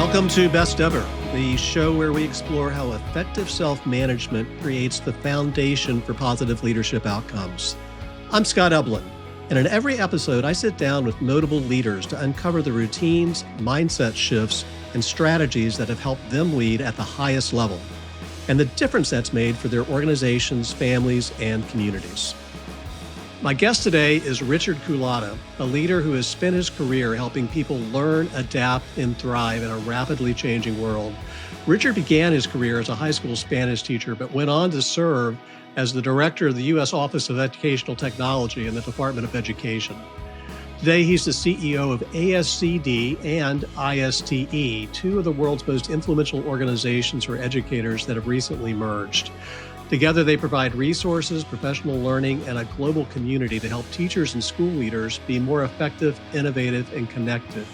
Welcome to Best Ever, the show where we explore how effective self-management creates the foundation for positive leadership outcomes. I'm Scott Eblin, and in every episode, I sit down with notable leaders to uncover the routines, mindset shifts, and strategies that have helped them lead at the highest level, and the difference that's made for their organizations, families, and communities. My guest today is Richard Culatta, a leader who has spent his career helping people learn, adapt, and thrive in a rapidly changing world. Richard began his career as a high school Spanish teacher, but went on to serve as the director of the U.S. Office of Educational Technology in the Department of Education. Today, he's the CEO of ASCD and ISTE, two of the world's most influential organizations for educators that have recently merged. Together, they provide resources, professional learning, and a global community to help teachers and school leaders be more effective, innovative, and connected.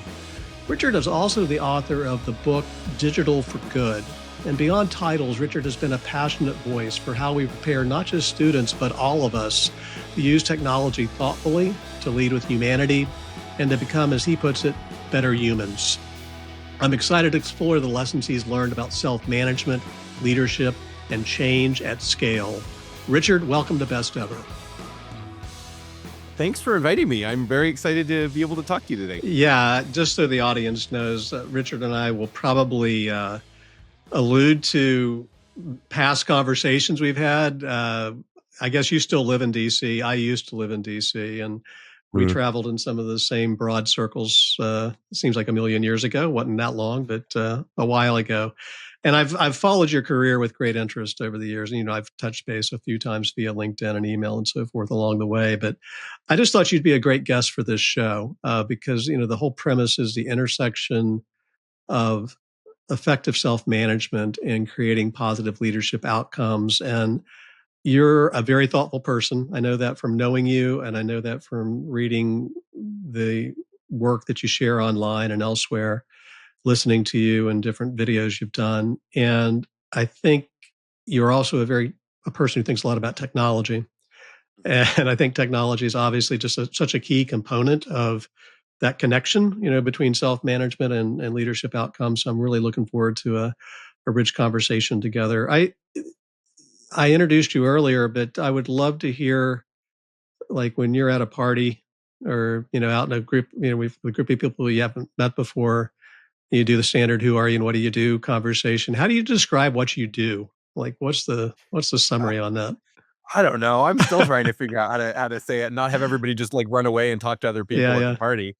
Richard is also the author of the book, Digital for Good. And beyond titles, Richard has been a passionate voice for how we prepare not just students, but all of us to use technology thoughtfully, to lead with humanity, and to become, as he puts it, better humans. I'm excited to explore the lessons he's learned about self-management, leadership, and change at scale. Richard, welcome to Best Ever. Thanks for inviting me. I'm very excited to be able to talk to you today. Yeah, just so the audience knows, Richard and I will probably allude to past conversations we've had. I guess you still live in DC. I used to live in DC, and we traveled in some of the same broad circles. It seems like a million years ago. Wasn't that long, but a while ago. And I've followed your career with great interest over the years. And, I've touched base a few times via LinkedIn and email and so forth along the way. But I just thought you'd be a great guest for this show because, the whole premise is the intersection of effective self-management and creating positive leadership outcomes. And you're a very thoughtful person. I know that from knowing you, and I know that from reading the work that you share online and elsewhere, listening to you and different videos you've done. And I think you're also a person who thinks a lot about technology. And I think technology is obviously just such a key component of that connection, between self-management and leadership outcomes. So I'm really looking forward to a rich conversation together. I introduced you earlier, but I would love to hear, like, when you're at a party or, out in a group, with a group of people you haven't met before, you do the standard "who are you and what do you do" conversation. How do you describe what you do? Like, what's the summary on that? I don't know. I'm still trying to figure out how to say it and not have everybody just like run away and talk to other people at the party.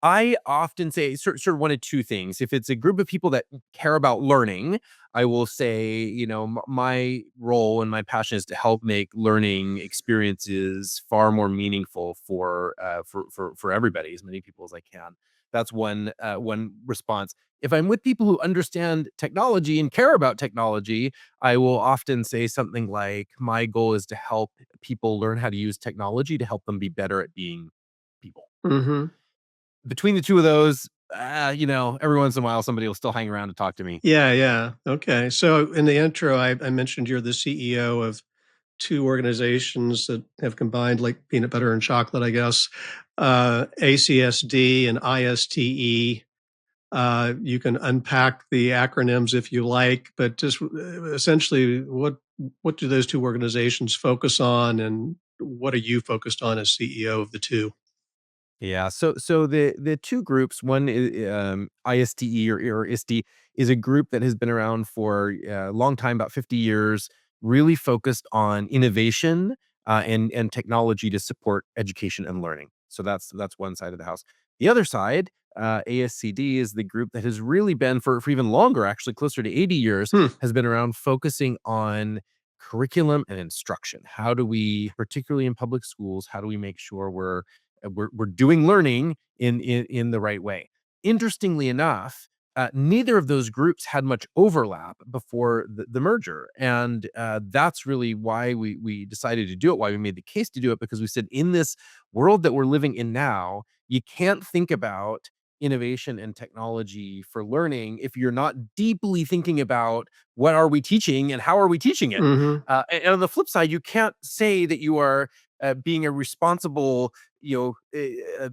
I often say sort of one of two things. If it's a group of people that care about learning, I will say, my role and my passion is to help make learning experiences far more meaningful for everybody, as many people as I can. That's one response. If I'm with people who understand technology and care about technology, I will often say something like, my goal is to help people learn how to use technology to help them be better at being people. Mm-hmm. Between the two of those, every once in a while, somebody will still hang around to talk to me. Yeah. Okay. So in the intro, I mentioned you're the CEO of two organizations that have combined like peanut butter and chocolate, I guess, ACSD and ISTE. You can unpack the acronyms if you like, but just essentially, what do those two organizations focus on, and what are you focused on as CEO of the two? Yeah. So the two groups, one is ISTE or ISTE, is a group that has been around for a long time, about 50 years, really focused on innovation and technology to support education and learning. So that's one side of the house. The other side, ASCD, is the group that has really been for even longer, actually closer to 80 years, has been around focusing on curriculum and instruction. How do we, particularly in public schools, how do we make sure we're doing learning in the right way? Interestingly enough, neither of those groups had much overlap before the merger, and that's really why we decided to do it. Why we made the case to do it, because we said, in this world that we're living in now, you can't think about innovation and technology for learning if you're not deeply thinking about what are we teaching and how are we teaching it. Mm-hmm. And on the flip side, you can't say that you are being a responsible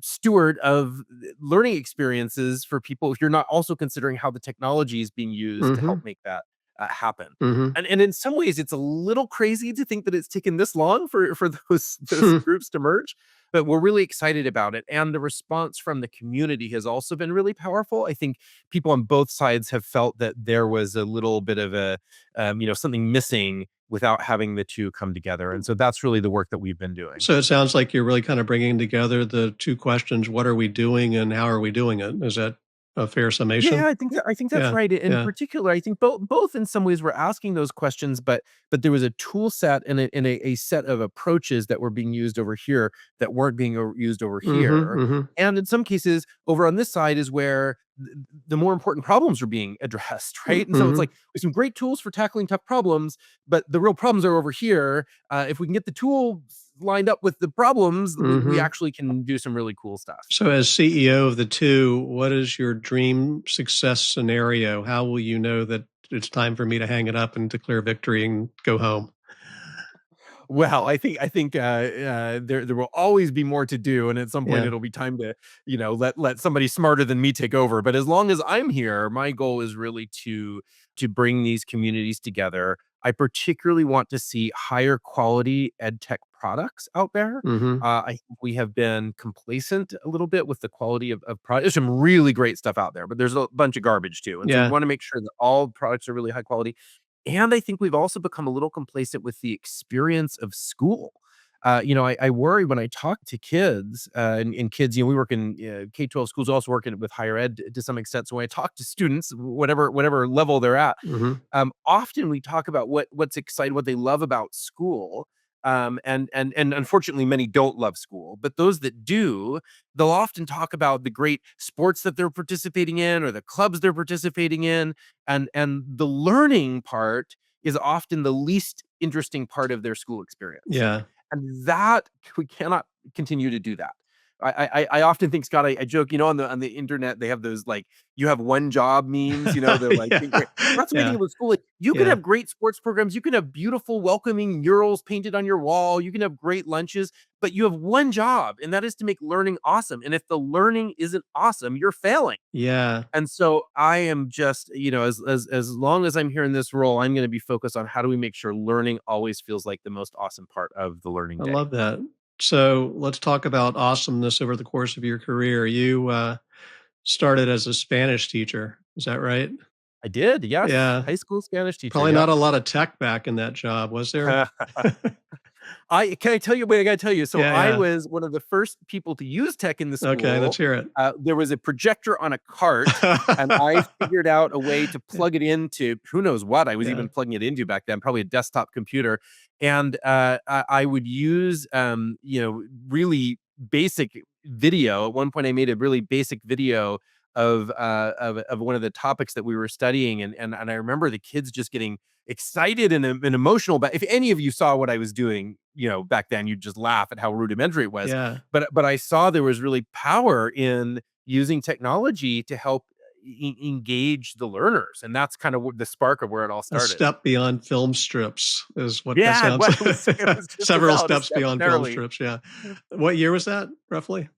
steward of learning experiences for people if you're not also considering how the technology is being used to help Mhm. make that happen. Mhm. And in some ways, it's a little crazy to think that it's taken this long for those groups to merge, but we're really excited about it. And the response from the community has also been really powerful. I think people on both sides have felt that there was a little bit of a something missing without having the two come together. And so that's really the work that we've been doing. So it sounds like you're really kind of bringing together the 2 questions, what are we doing and how are we doing it? Is that a fair summation? Yeah, I think that's Yeah, right. In yeah. particular, I think both in some ways were asking those questions, but there was a tool set and a set of approaches that were being used over here that weren't being used over Mhm, here. mhm. And in some cases, over on this side is where the more important problems are being addressed, right? And so it's Mhm, like there's some great tools for tackling tough problems, but the real problems are over here. If we can get the tools lined up with the problems, we mhm. actually can do some really cool stuff. So as CEO of the 2, what is your dream success scenario? How will you know that it's time for me to hang it up and declare victory and go home? Well, I think there will always be more to do, and at some point Yeah. it'll be time to let somebody smarter than me take over. But as long as I'm here, my goal is really to bring these communities together. I particularly want to see higher quality ed tech products out there. Mhm. I think we have been complacent a little bit with the quality of products. There's some really great stuff out there, but there's a bunch of garbage too. And so we Yeah. want to make sure that all products are really high quality. And I think we've also become a little complacent with the experience of school. I worry when I talk to kids, and kids, we work in K-12 schools, also working with higher ed to some extent. So when I talk to students, whatever level they're at, Mhm. often we talk about what's exciting, what they love about school. And unfortunately, many don't love school, but those that do, they'll often talk about the great sports that they're participating in or the clubs they're participating in, and the learning part is often the least interesting part of their school experience. Yeah. And that we cannot continue to do that. I often think, Scott, I joke, on the internet, they have those like you have one job memes, they're like Yeah. that's the amazing Yeah. about school. Like, you can Yeah. have great sports programs, you can have beautiful, welcoming murals painted on your wall, you can have great lunches, but you have one job, and that is to make learning awesome. And if the learning isn't awesome, you're failing. Yeah. And so I am just, as long as I'm here in this role, I'm going to be focused on how do we make sure learning always feels like the most awesome part of the learning I day. love that. So let's talk about awesomeness over the course of your career. You started as a Spanish teacher. Is that right? I did, yes. Yeah. High school Spanish teacher, Probably yep. not a lot of tech back in that job, was there? I tell you wait, I gotta tell you. So Yeah, I yeah. was one of the first people to use tech in the Okay, let's school. hear it. There was a projector on a cart, and I figured out a way to plug it into who knows what I was Yeah. even plugging it into back then, probably a desktop computer. And I would use really basic video. At one point, I made a really basic video of one of the topics that we were studying, and I remember the kids just getting excited and emotional. But if any of you saw what I was doing, back then, you'd just laugh at how rudimentary it was. Yeah. But I saw there was really power in using technology to help engage the learners, and that's kind of the spark of where it all A started. step beyond film strips is what that Yeah, sounds. well, it was just Several about a steps step beyond film narrowly. strips, yeah. What year was that, roughly?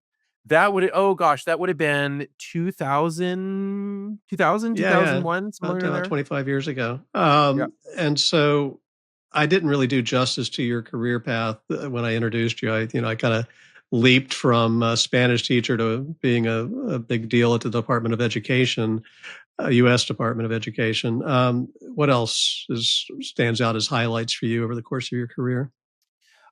That would oh gosh, that would have been 2000, Yeah, yeah, somewhere in about there. 25 years ago. Yeah. And so I didn't really do justice to your career path when I introduced you. I kind of leaped from a Spanish teacher to being a big deal at the Department of Education, U.S. Department of Education. What else stands out as highlights for you over the course of your career?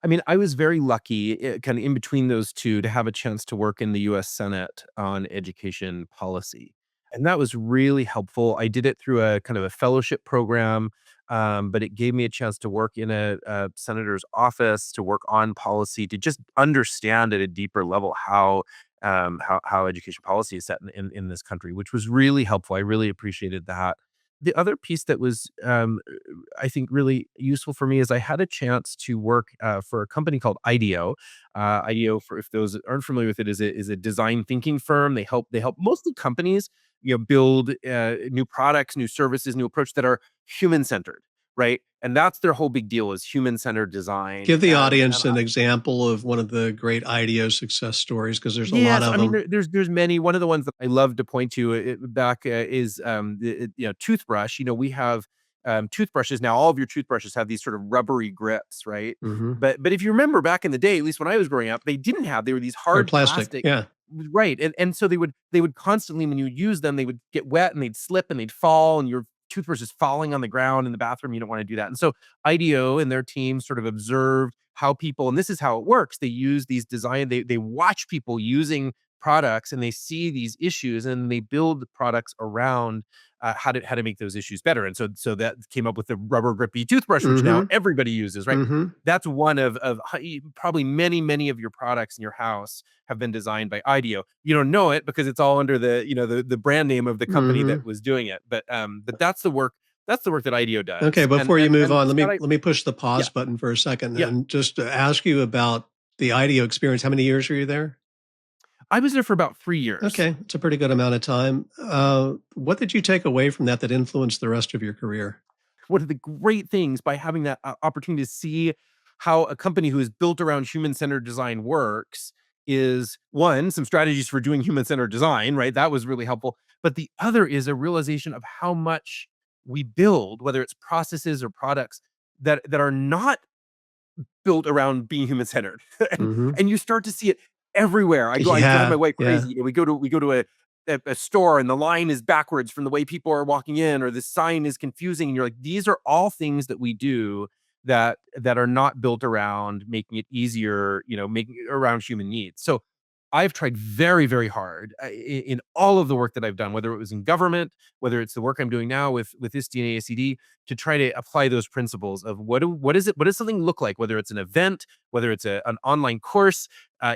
I mean, I was very lucky, kind of in between those 2 to have a chance to work in the US Senate on education policy, and that was really helpful. I did it through a kind of a fellowship program, but it gave me a chance to work in a senator's office, to work on policy, to just understand at a deeper level how education policy is set in this country, which was really helpful. I really appreciated that. The other piece that was, I think, really useful for me is I had a chance to work for a company called IDEO. IDEO, for if those aren't familiar with it, is a design thinking firm. They help mostly companies build new products, new services, new approach that are human centered. right? And that's their whole big deal is human-centered design. Give the And audience an example of one of the great IDEO success stories, because there's a lot yes, of I mean, them. there's many. One of the ones that I love to point to back is toothbrush. We have toothbrushes now. All of your toothbrushes have these sort of rubbery grips, right? Hmm. But if you remember back in the day, at least when I was growing up, they didn't have. They were these Hard hard plastic. plastic, Yeah. right? And so they would constantly, when you use them, they would get wet and they'd slip and they'd fall, and your toothbrush is falling on the ground in the bathroom. You don't want to do that. And so IDEO and their team sort of observed how people, and this is how it works. They use these design, they watch people using products and they see these issues and they build products around how to make those issues better. And so that came up with the rubber grippy toothbrush, which now Hmm. everybody uses, right? Hmm. That's one of probably many of your products in your house have been designed by IDEO. You don't know it because it's all under the brand name of the company that Hmm. was doing it. But that's the work. That's the work that IDEO Okay, does. And before you and move and on, let Scott, me let me push the yeah, pause button for a second yeah. and just to ask you about the IDEO experience. How many years were you there? I was there for about 3 years. Okay, it's a pretty good amount of time. What did you take away from that that influenced the rest of your career? One of the great things by having that opportunity to see how a company who is built around human-centered design works is, one, some strategies for doing human-centered design, right? That was really helpful. But the other is a realization of how much we build, whether it's processes or products that are not built around being human centered. and Hmm. and you start to see it everywhere. I drive my Yeah, wife yeah, crazy. We go to a store and the line is backwards from the way people are walking in, or the sign is confusing. And you're like, these are all things that we do that are not built around making it easier, making it around human needs. So I've tried very, very hard in all of the work that I've done, whether it was in government, whether it's the work I'm doing now with ISTE and ASCD, to try to apply those principles of what does something look like, whether it's an event, whether it's an online course,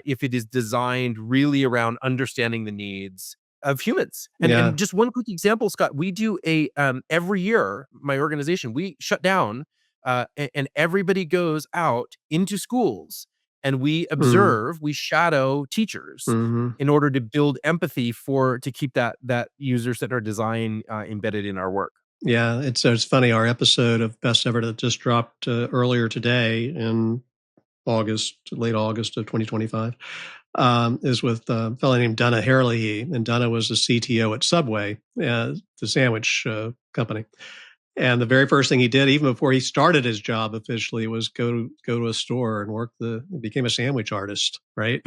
if it is designed really around understanding the needs of humans. And yeah. just one quick example, Scott, we do a every year, my organization, we shut down, and everybody goes out into schools and we Mm, observe, we shadow teachers hmm. in order to build empathy to keep that user-centered design embedded in our work. Yeah, it's funny. Our episode of Best Ever that just dropped earlier today in August, late August of 2025, is with a fellow named Donna Herlihy, and Donna was the CTO at Subway, the sandwich company. And the very first thing he did, even before he started his job officially, was go to a store and work he became a sandwich artist, right?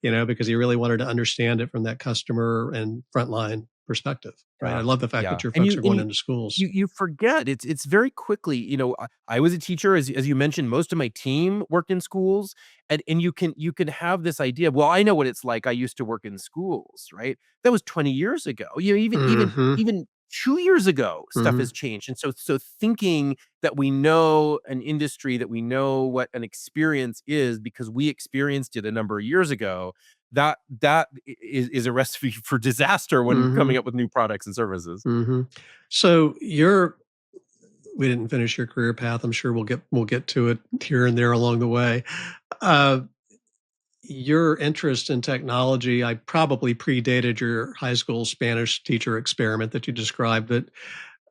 Yes. Because he really wanted to understand it from that customer and frontline perspective, right? I Yeah, love the fact yeah, that your and folks you are and going you into schools. you you forget it's very quickly, I was a teacher, as you mentioned, most of my team worked in schools, and you can have this idea, "Well, I know what it's like, I used to work in schools," right? That was 20 years ago. Even even Hmm. even 2 years ago, stuff Hmm. has changed, and so thinking that we know an industry, that we know what an experience is because we experienced it a number of years ago, that is a recipe for disaster when Hmm. coming up with new products and services. Hmm. So we didn't finish your career path. I'm sure we'll get to it here and there along the way. Uh, your interest in technology, I probably predated your high school Spanish teacher experiment that you described, but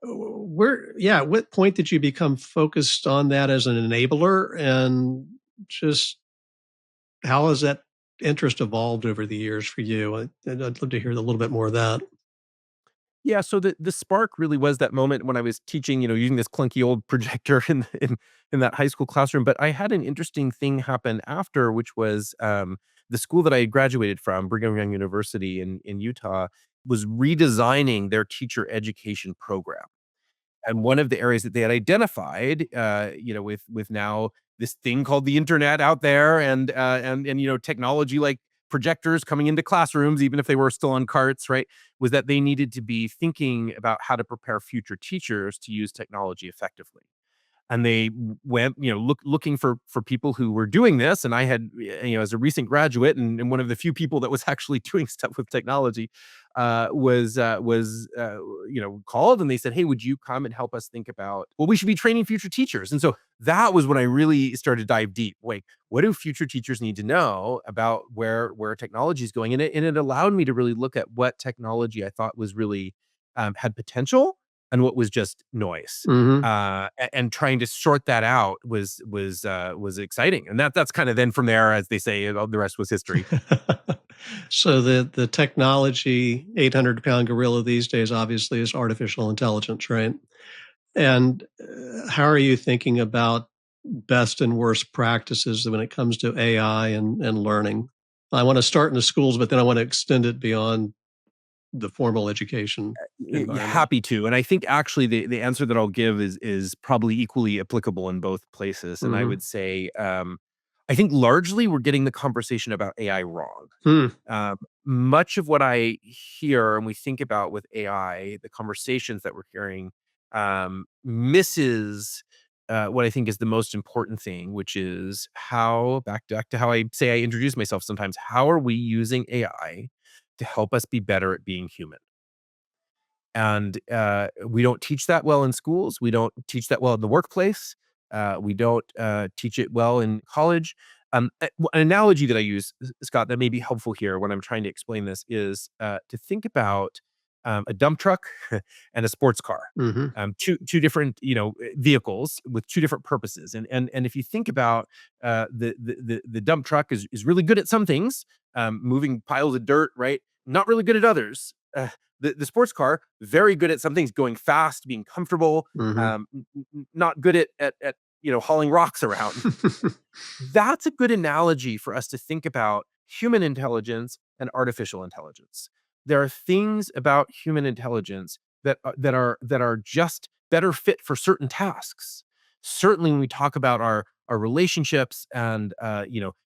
at what point did you become focused on that as an enabler? And just how has that interest evolved over the years for you? I'd love to hear a little bit more of that. Yeah, so the spark really was that moment when I was teaching, using this clunky old projector in that high school classroom. But I had an interesting thing happen after, which was the school that I had graduated from, Brigham Young University in Utah, was redesigning their teacher education program. And one of the areas that they had identified, with now this thing called the internet out there, and technology like projectors coming into classrooms, even if they were still on carts, right? Was that they needed to be thinking about how to prepare future teachers to use technology effectively. And they went, looking for people who were doing this. And I had, as a recent graduate and one of the few people that was actually doing stuff with technology, called, and they said, "Hey, would you come and help us think about, well, we should be training future teachers." And so that was when I really started to dive deep. Wait, what do future teachers need to know about where technology is going? And it allowed me to really look at what technology I thought was really had potential, and what was just noise. Hmm. And trying to sort that out was exciting. And that's kind of then from there, as they say, the rest was history. So the technology 800-pound gorilla these days obviously is artificial intelligence, right? And how are you thinking about best and worst practices when it comes to AI and learning? I want to start in the schools, but then I want to extend it beyond the formal education environment. Happy to. And I think actually the answer that I'll give is probably equally applicable in both places. And I Hmm. would say, I think largely we're getting the conversation about AI wrong. Hmm. Um, Much of what I hear and we think about with AI, the conversations that we're hearing, misses what I think is the most important thing, which is how back to how I say I introduce myself sometimes. How are we using AI to help us be better at being human? And we don't teach that well in schools. We don't teach that well in the workplace. We don't teach it well in college. An analogy that I use, Scott, that may be helpful here when I'm trying to explain this is to think about a dump truck and a sports car. Hmm. Two different vehicles with two different purposes. And if you think about the dump truck is really good at some things, moving piles of dirt, right? Not really good at others. The sports car, very good at some things, going fast, being comfortable, Hmm. not good at hauling rocks around. That's a good analogy for us to think about human intelligence and artificial intelligence. There are things about human intelligence that are just better fit for certain tasks. Certainly, when we talk about our relationships and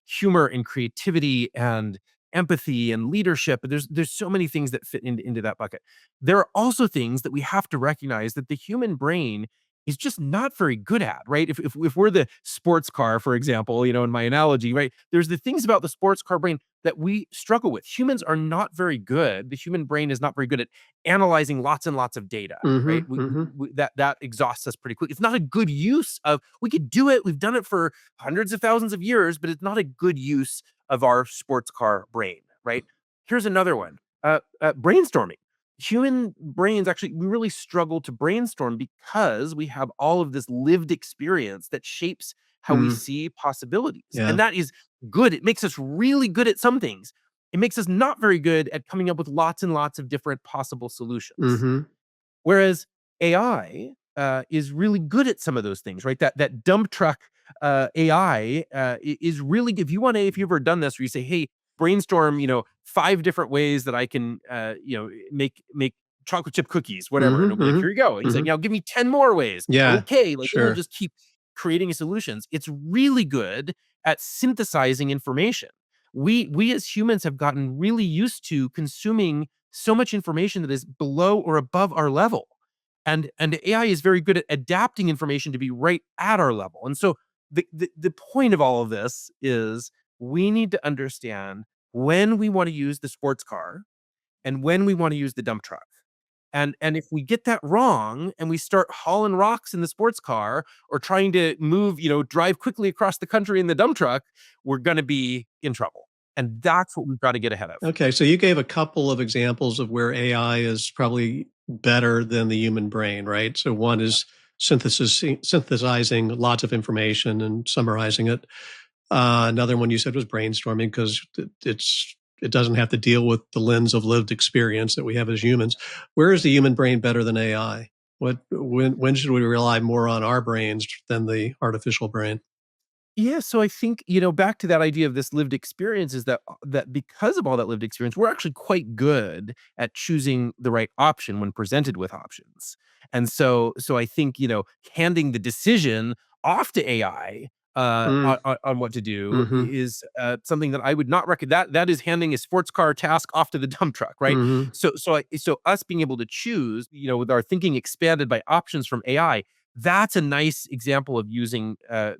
humor and creativity and empathy and leadership, there's so many things that fit into that bucket. There are also things that we have to recognize that the human brain is just not very good at, right? If we're the sports car, for example, in my analogy, right? There's the things about the sports car brain that we struggle with. Humans are not very good. The human brain is not very good at analyzing lots and lots of data, right? Hmm. Hmm. That exhausts us pretty quick. It's not a good use of. We could do it. We've done it for hundreds of thousands of years, but it's not a good use of our sports car brain, right? Here's another one: brainstorming. Human brains, actually, we really struggle to brainstorm because we have all of this lived experience that shapes how we Hmm. see possibilities. Yeah. And that is good. It makes us really good at some things. It makes us not very good at coming up with lots and lots of different possible solutions. Hmm. Whereas AI is really good at some of those things, right? That dump truck AI is really. If you've ever done this, where you say, "Hey, brainstorm, 5 different ways that I can, make chocolate chip cookies, whatever," and Hmm. it'll be like, Hmm. "Here you go." And he's like, Hmm. "Now give me 10 more ways." Yeah. Okay, like it'll Sure. just keep creating solutions. It's really good at synthesizing information. We as humans have gotten really used to consuming so much information that is below or above our level. And AI is very good at adapting information to be right at our level. And so the point of all of this is we need to understand when we want to use the sports car and when we want to use the dump truck. And if we get that wrong and we start hauling rocks in the sports car or trying to drive quickly across the country in the dump truck, we're going to be in trouble. And that's what we've got to get ahead of. Okay, so you gave a couple of examples of where AI is probably better than the human brain, right? So one is synthesizing lots of information and summarizing it. Another one you said was brainstorming because it doesn't have to deal with the lens of lived experience that we have as humans. Where is the human brain better than AI? When should we rely more on our brains than the artificial brain? Yeah, so I think, back to that idea of this lived experience is that because of all that lived experience, we're actually quite good at choosing the right option when presented with options. And so I think, handing the decision off to AI Mm, on what to do mm-hmm, is something that I would not recommend. That is handing a sports car task off to the dump truck, right? mm-hmm, So us being able to choose, with our thinking expanded by options from AI, that's a nice example of using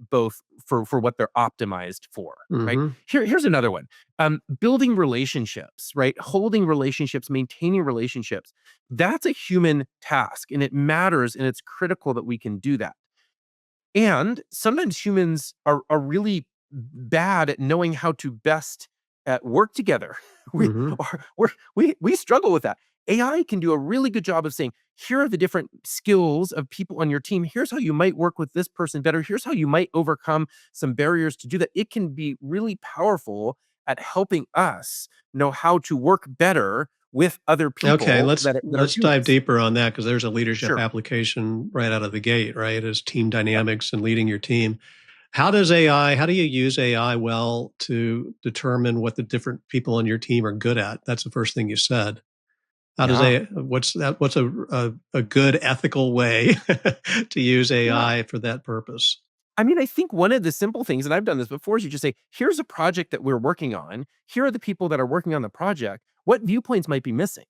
both for what they're optimized for, right? mm-hmm, Here's another one. Building relationships, right? Holding relationships, maintaining relationships. That's a human task, and it matters, and it's critical that we can do that. And sometimes humans are really bad at knowing how to best work together. We mm-hmm. we struggle with that. AI can do a really good job of saying, here are the different skills of people on your team. Here's how you might work with this person better. Here's how you might overcome some barriers to do that. It can be really powerful at helping us know how to work better with other Okay, people that are let's dive humans. deeper on that because there's a leadership Sure. application right out of the gate, right? As team Yep. dynamics and leading your team. How do you use AI well to determine what the different people on your team are good at? That's the first thing you said. How does Yeah. what's a good ethical way to use Yeah. AI for that purpose? I mean, I think one of the simple things, and I've done this before, is you just say, here's a project that we're working on. Here are the people that are working on the project. What viewpoints might be missing?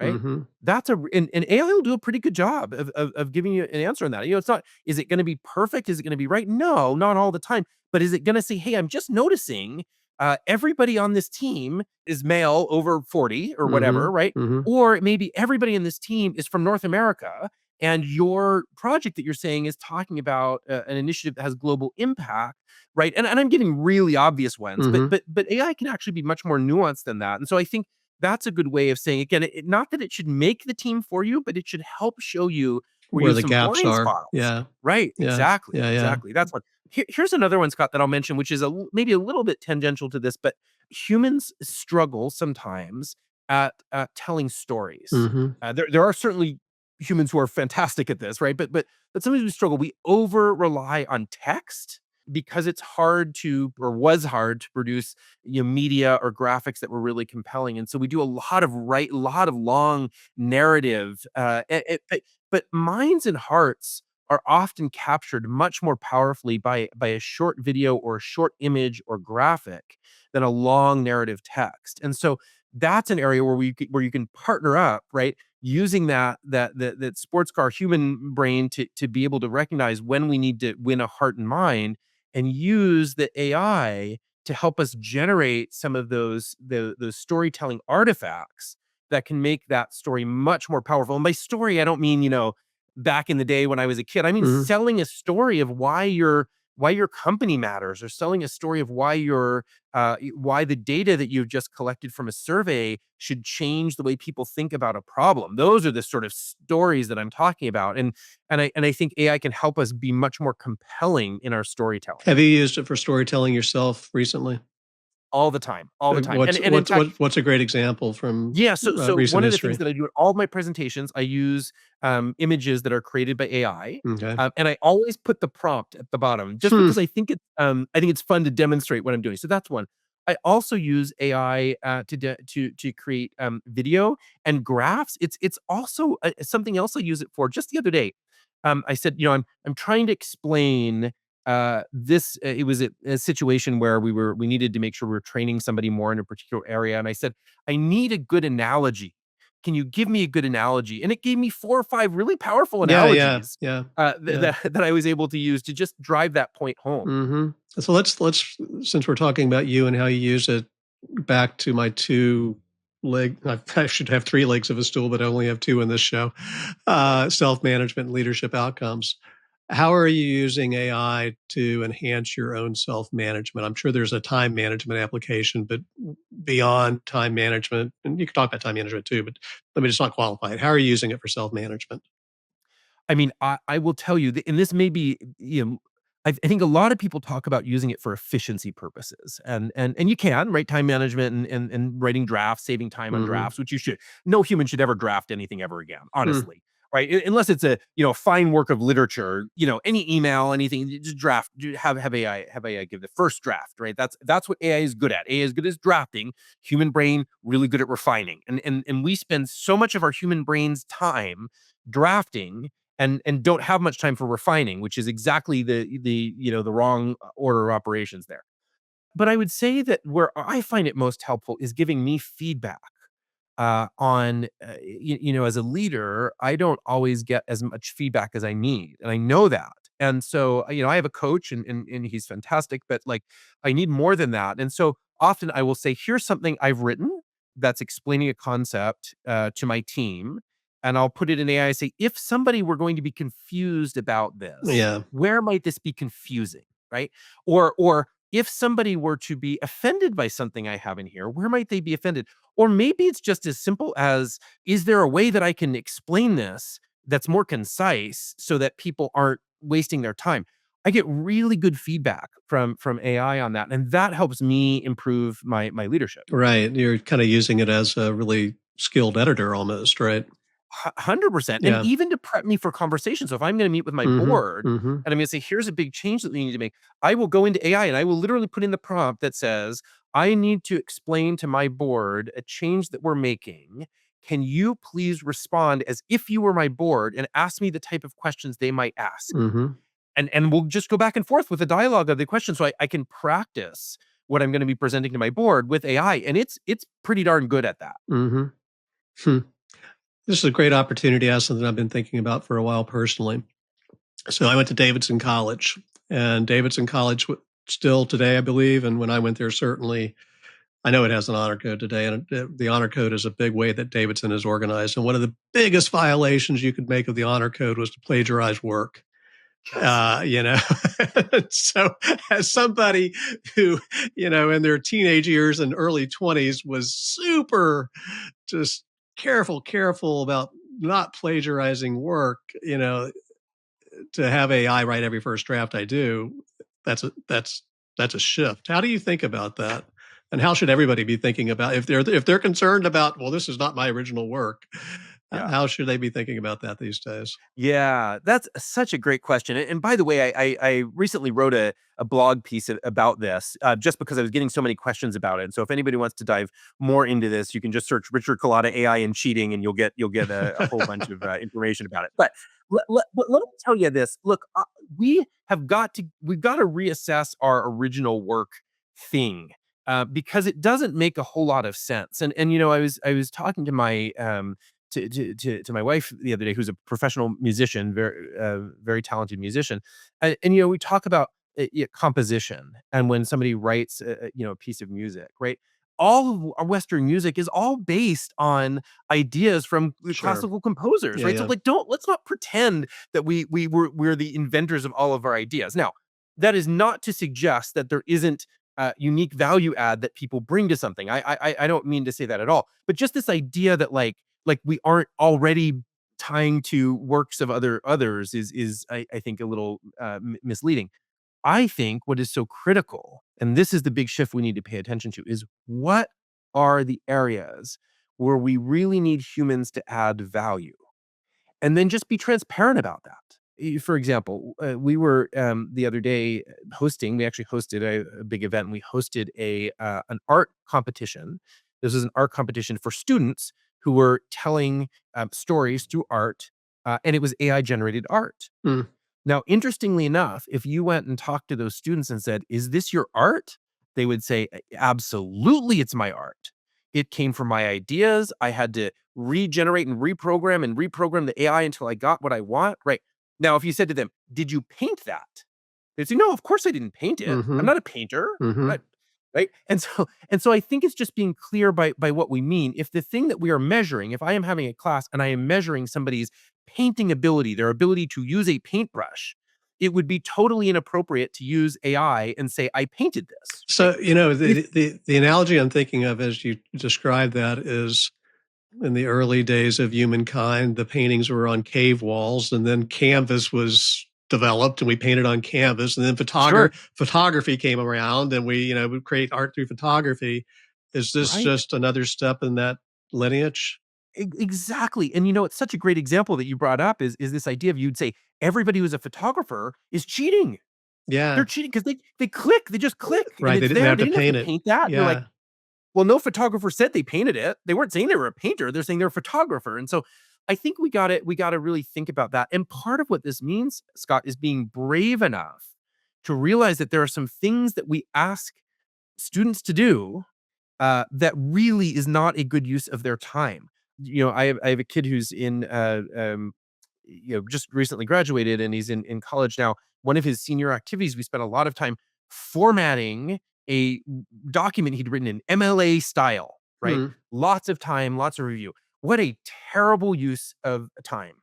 Right? Mhm. That's a and AI will do a pretty good job of giving you an answer on that. You know, it's not, is it gonna be perfect? Is it gonna be right? No, not all the time. But is it gonna say, "Hey, I'm just noticing, everybody on this team is male over 40," or whatever, Mhm. right? Mhm. Or maybe everybody in this team is from North America, and your project that you're saying is talking about, an initiative that has global impact, right? And I'm giving really obvious ones, but Mhm. AI can actually be much more nuanced than that. And so I think that's a good way of saying, again, not that it should make the team for you, but it should help show you where you Where have the some gaps blind are. spots. Yeah. Right, Yeah. exactly, Yeah, yeah. exactly. That's one. Here's another one, Scott, that I'll mention, which is maybe a little bit tangential to this, but humans struggle sometimes at telling stories. Mhm. There are certainly humans who are fantastic at this, right? But sometimes we struggle. We over rely on text because it's hard to, or was hard to produce, media or graphics that were really compelling. And so we do a lot of long narrative, but minds and hearts are often captured much more powerfully by a short video or a short image or graphic than a long narrative text. And so that's an area where you can partner up, right? Using that sports car human brain to be able to recognize when we need to win a heart and mind, and use the AI to help us generate some of those storytelling artifacts that can make that story much more powerful. And by story, I don't mean, back in the day when I was a kid. I mean Mhm. selling a story of why your company matters, or selling a story of why the data that you've just collected from a survey should change the way people think about a problem. Those are the sort of stories that I'm talking about. And I think AI can help us be much more compelling in our storytelling. Have you used it for storytelling yourself recently? All the time, all the time. And in fact, What's a great example from, yeah, so recent one of the things history? that I do in all of my presentations, I use, images that are created by AI, Okay. and I always put the prompt at the bottom just Hmm. because I think it's fun to demonstrate what I'm doing. So that's one. I also use AI, to create, video and graphs. It's also, something else I use it for. Just the other day, I said, I'm trying to explain, this, it was a situation where we needed to make sure we were training somebody more in a particular area, and I said, I need a good analogy. Can you give me a good analogy? And it gave me 4 or 5 really powerful Yeah, yeah, analogies, yeah, th yeah. that I was able to use to just drive that point home. Mhm. So let's since we're talking about you and how you use it, back to my 2 leg I should have 3 legs of a stool, but I only have 2 in this show. Self-management and leadership outcomes. How are you using AI to enhance your own self-management? I'm sure there's a time management application, but beyond time management, and you can talk about time management too, but let me just not qualify it. How are you using it for self-management? I mean, I will tell you, and this may be, I think a lot of people talk about using it for efficiency purposes, and you can, right? Time management and writing drafts, saving time on Mhm. drafts, which you should. No human should ever draft anything ever again, Mm. honestly, right? Unless it's a, fine work of literature, any email, anything, you just draft, have AI give the first draft, right? That's what AI is good at. AI is good at drafting. Human brain really good at refining, and we spend so much of our human brain's time drafting and don't have much time for refining, which is exactly the wrong order of operations there. But I would say that where I find it most helpful is giving me feedback, on, as a leader, I don't always get as much feedback as I need, and I know that. And so, I have a coach, and he's fantastic, but, like, I need more than that. And so often I will say, here's something I've written that's explaining a concept, to my team, and I'll put it in AI. Say, if somebody were going to be confused about this, Yeah. where might this be confusing, right? Or if somebody were to be offended by something I have in here, where might they be offended? Or maybe it's just as simple as, is there a way that I can explain this that's more concise so that people aren't wasting their time? I get really good feedback from AI on that, and that helps me improve my leadership. Right. You're kind of using it as a really skilled editor almost, right? 100%. And Yeah. even to prep me for conversation. So if I'm going to meet with my Mm-hmm. board Mm-hmm. and I'm going to say, here's a big change that we need to make, I will go into AI and I will literally put in the prompt that says, I need to explain to my board a change that we're making. Can you please respond as if you were my board and ask me the type of questions they might ask? Mm-hmm. And we'll just go back and forth with the dialogue of the question so I can practice what I'm going to be presenting to my board with AI. And it's pretty darn good at that. Mm-hmm. Hmm. This is a great opportunity. That's something I've been thinking about for a while personally. So I went to Davidson College, and Davidson College still today, I believe, and when I went there, certainly, I know it has an honor code today, and the honor code is a big way that Davidson is organized. And one of the biggest violations you could make of the honor code was to plagiarize work. Yes. You know, so as somebody who, in their teenage years and early 20s was super just careful about not plagiarizing work, to have AI write every first draft I do, that's a shift. How do you think about that? And how should everybody be thinking about if they're concerned about, well, this is not my original work? Yeah. How should they be thinking about that these days? Yeah, that's such a great question. And by the way, I recently wrote a blog piece about this just because I was getting so many questions about it. And so if anybody wants to dive more into this, you can just search Richard Culatta AI and cheating, and you'll get a whole bunch of information about it. But let me tell you this: look, we've got to reassess our original work thing. Because it doesn't make a whole lot of sense, and I was talking to my to my wife the other day, who's a professional musician, very talented musician, and we talk about composition, and when somebody writes a piece of music, right? All of our Western music is all based on ideas from the Sure. classical composers, Yeah, right? So yeah. like, let's not pretend that we're the inventors of all of our ideas. Now, that is not to suggest that there isn't unique value add that people bring to something. I don't mean to say that at all, but just this idea that like we aren't already tying to works of others is I think a little misleading. I think what is so critical, and this is the big shift we need to pay attention to, is what are the areas where we really need humans to add value, and then just be transparent about that. For example, we were the other day hosting. We actually hosted a big event. And we hosted a an art competition. This was an art competition for students who were telling stories through art, and it was AI generated art. Mm. Now, interestingly enough, if you went and talked to those students and said, "Is this your art?" They would say, Absolutely, it's my art. It came from my ideas. I had to regenerate and reprogram the AI until I got what I want." Right. Now, if you said to them, "Did you paint that?" They'd say, "No, of course I didn't paint it. I'm Mm-hmm. not a painter." Mm-hmm. Right. Right. And so I think it's just being clear by what we mean. If the thing that we are measuring, if I am having a class and I am measuring somebody's painting ability, their ability to use a paintbrush, it would be totally inappropriate to use AI and say, I painted this, right? So, If the analogy I'm thinking of as you describe that is in the early days of humankind, the paintings were on cave walls, and then canvas was developed, and we painted on canvas, and then Sure. photography came around, and we would create art through photography. Is this Right. just another step in that lineage? Exactly. And it's such a great example that you brought up is this idea of you'd say everybody who's a photographer is cheating. They're Yeah, cheating because they just click and right. They it's didn't there. have They to didn't have to paint it. paint that. And you're like, Yeah. well, no photographer said they painted it. They weren't saying they were a painter. They're saying they're a photographer. And so I think we got to really think about that. And part of what this means, Scott, is being brave enough to realize that there are some things that we ask students to do that really is not a good use of their time. I have a kid who's in just recently graduated, and he's in college now. One of his senior activities, we spent a lot of time formatting a document he'd written in MLA style, right? Hmm. Lots of time, lots of review. What a terrible use of time.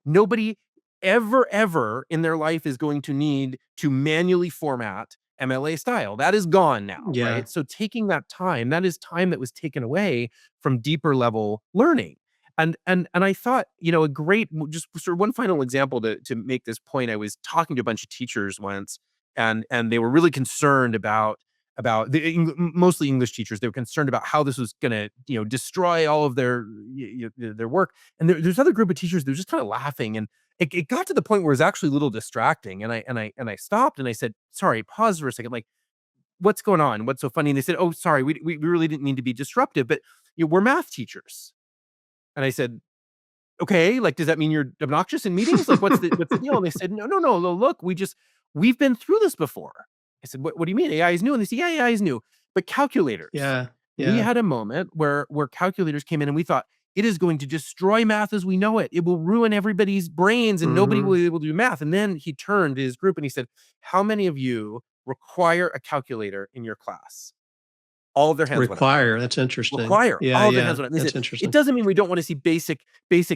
Nobody ever in their life is going to need to manually format MLA style. That is gone now, Yeah. right? So taking that time, that is time that was taken away from deeper level learning. And I thought, a great, just sort of one final example to make this point. I was talking to a bunch of teachers once, and they were really concerned about mostly English teachers. They were concerned about how this was going to, destroy all of their work. And there's other group of teachers that were just kind of laughing, and it got to the point where it was actually a little distracting. And I stopped and I said, "Sorry, pause for a second. Like, what's going on? What's so funny?" And they said, "Oh, sorry, we really didn't mean to be disruptive, but we're math teachers." And I said, "Okay, like, does that mean you're obnoxious in meetings? Like, what's the deal?" And they said, "No, no, no, no, look, we've been through this before." I said, "What do you mean AI is new?" And they said, "Yeah, AI is new, but calculators." Yeah. We Yeah. had a moment where calculators came in and we thought, "It is going to destroy math as we know it. It will ruin everybody's brains and nobody will Hmm. be able to do math." And then he turned to his group and he said, "How many of you require a calculator in your class?" All of their hands went up. Require. That's interesting. Require. Yeah. All of their hands Yeah. went up. And they That's said, "It interesting. doesn't mean we don't wanna see basic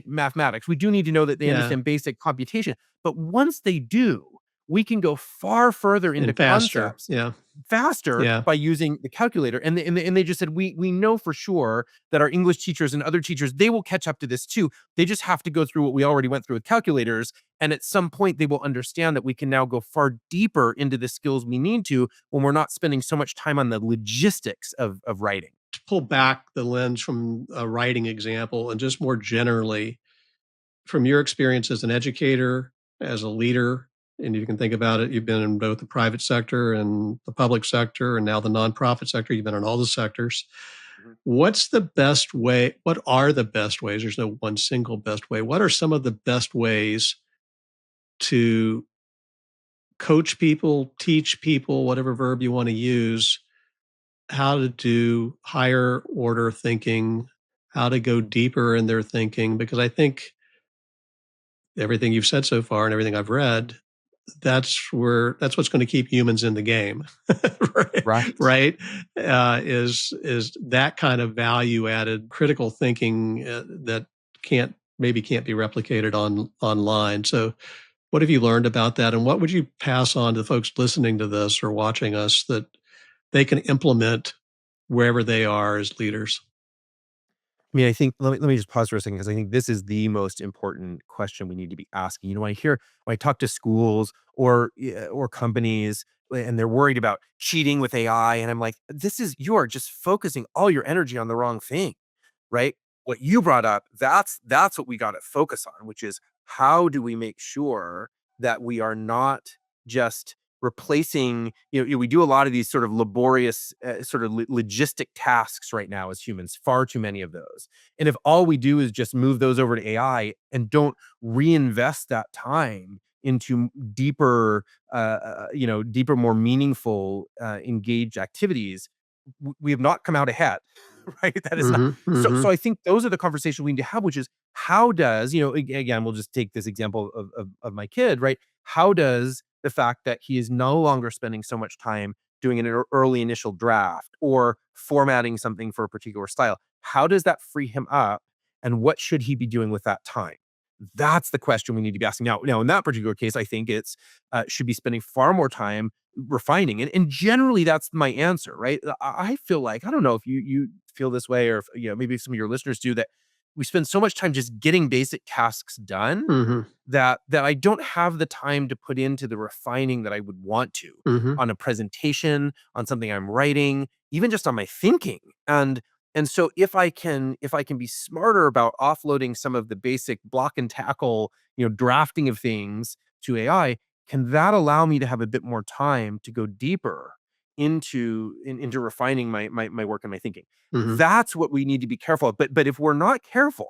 mathematics. We do need to know that they Yeah. understand basic computation. But once they do, we can go far further into And faster. concepts Yeah. faster Yeah. by using the calculator." And they just said, "We know for sure that our English teachers and other teachers, they will catch up to this too. They just have to go through what we already went through with calculators, and at some point, they will understand that we can now go far deeper into the skills we need to when we're not spending so much time on the logistics of writing." To pull back the lens from a writing example and just more generally, from your experience as an educator, as a leader, and you can think about it, you've been in both the private sector and the public sector, and now the nonprofit sector, you've been in all the sectors. Mhm. What's the best way? What are the best ways? There's no one single best way. What are some of the best ways to coach people, teach people, whatever verb you want to use, how to do higher order thinking, how to go deeper in their thinking? Because I think everything you've said so far and everything I've read, that's what's going to keep humans in the game, right? Right. Right? Is that kind of value added critical thinking that can't be replicated online. So, what have you learned about that, and what would you pass on to folks listening to this or watching us that they can implement wherever they are as leaders? I mean, I think let me just pause for a second because I think this is the most important question we need to be asking. When I talk to schools or companies and they're worried about cheating with AI, and I'm like, you are just focusing all your energy on the wrong thing, right? What you brought up, that's what we got to focus on, which is how do we make sure that we are not just replacing, we do a lot of these sort of laborious sort of logistic tasks right now as humans, far too many of those. And if all we do is just move those over to AI and don't reinvest that time into deeper, deeper, more meaningful, engaged activities, we have not come out ahead, right? That is not. Hmm. So Hmm. I think those are the conversations we need to have, which is how does, again, we'll just take this example of my kid, right? How does the fact that he is no longer spending so much time doing an early initial draft or formatting something for a particular style, how does that free him up? And what should he be doing with that time? That's the question we need to be asking now. In that particular case, I think it's should be spending far more time refining it. And generally, that's my answer, right? I feel like I don't know if you feel this way, or if, maybe some of your listeners do, that we spend so much time just getting basic tasks done Hmm. that I don't have the time to put into the refining that I would want to Hmm. on a presentation, on something I'm writing, even just on my thinking. And so if I can be smarter about offloading some of the basic block and tackle, drafting of things to AI, can that allow me to have a bit more time to go deeper into refining my work and my thinking? Hmm. That's what we need to be careful of. But if we're not careful,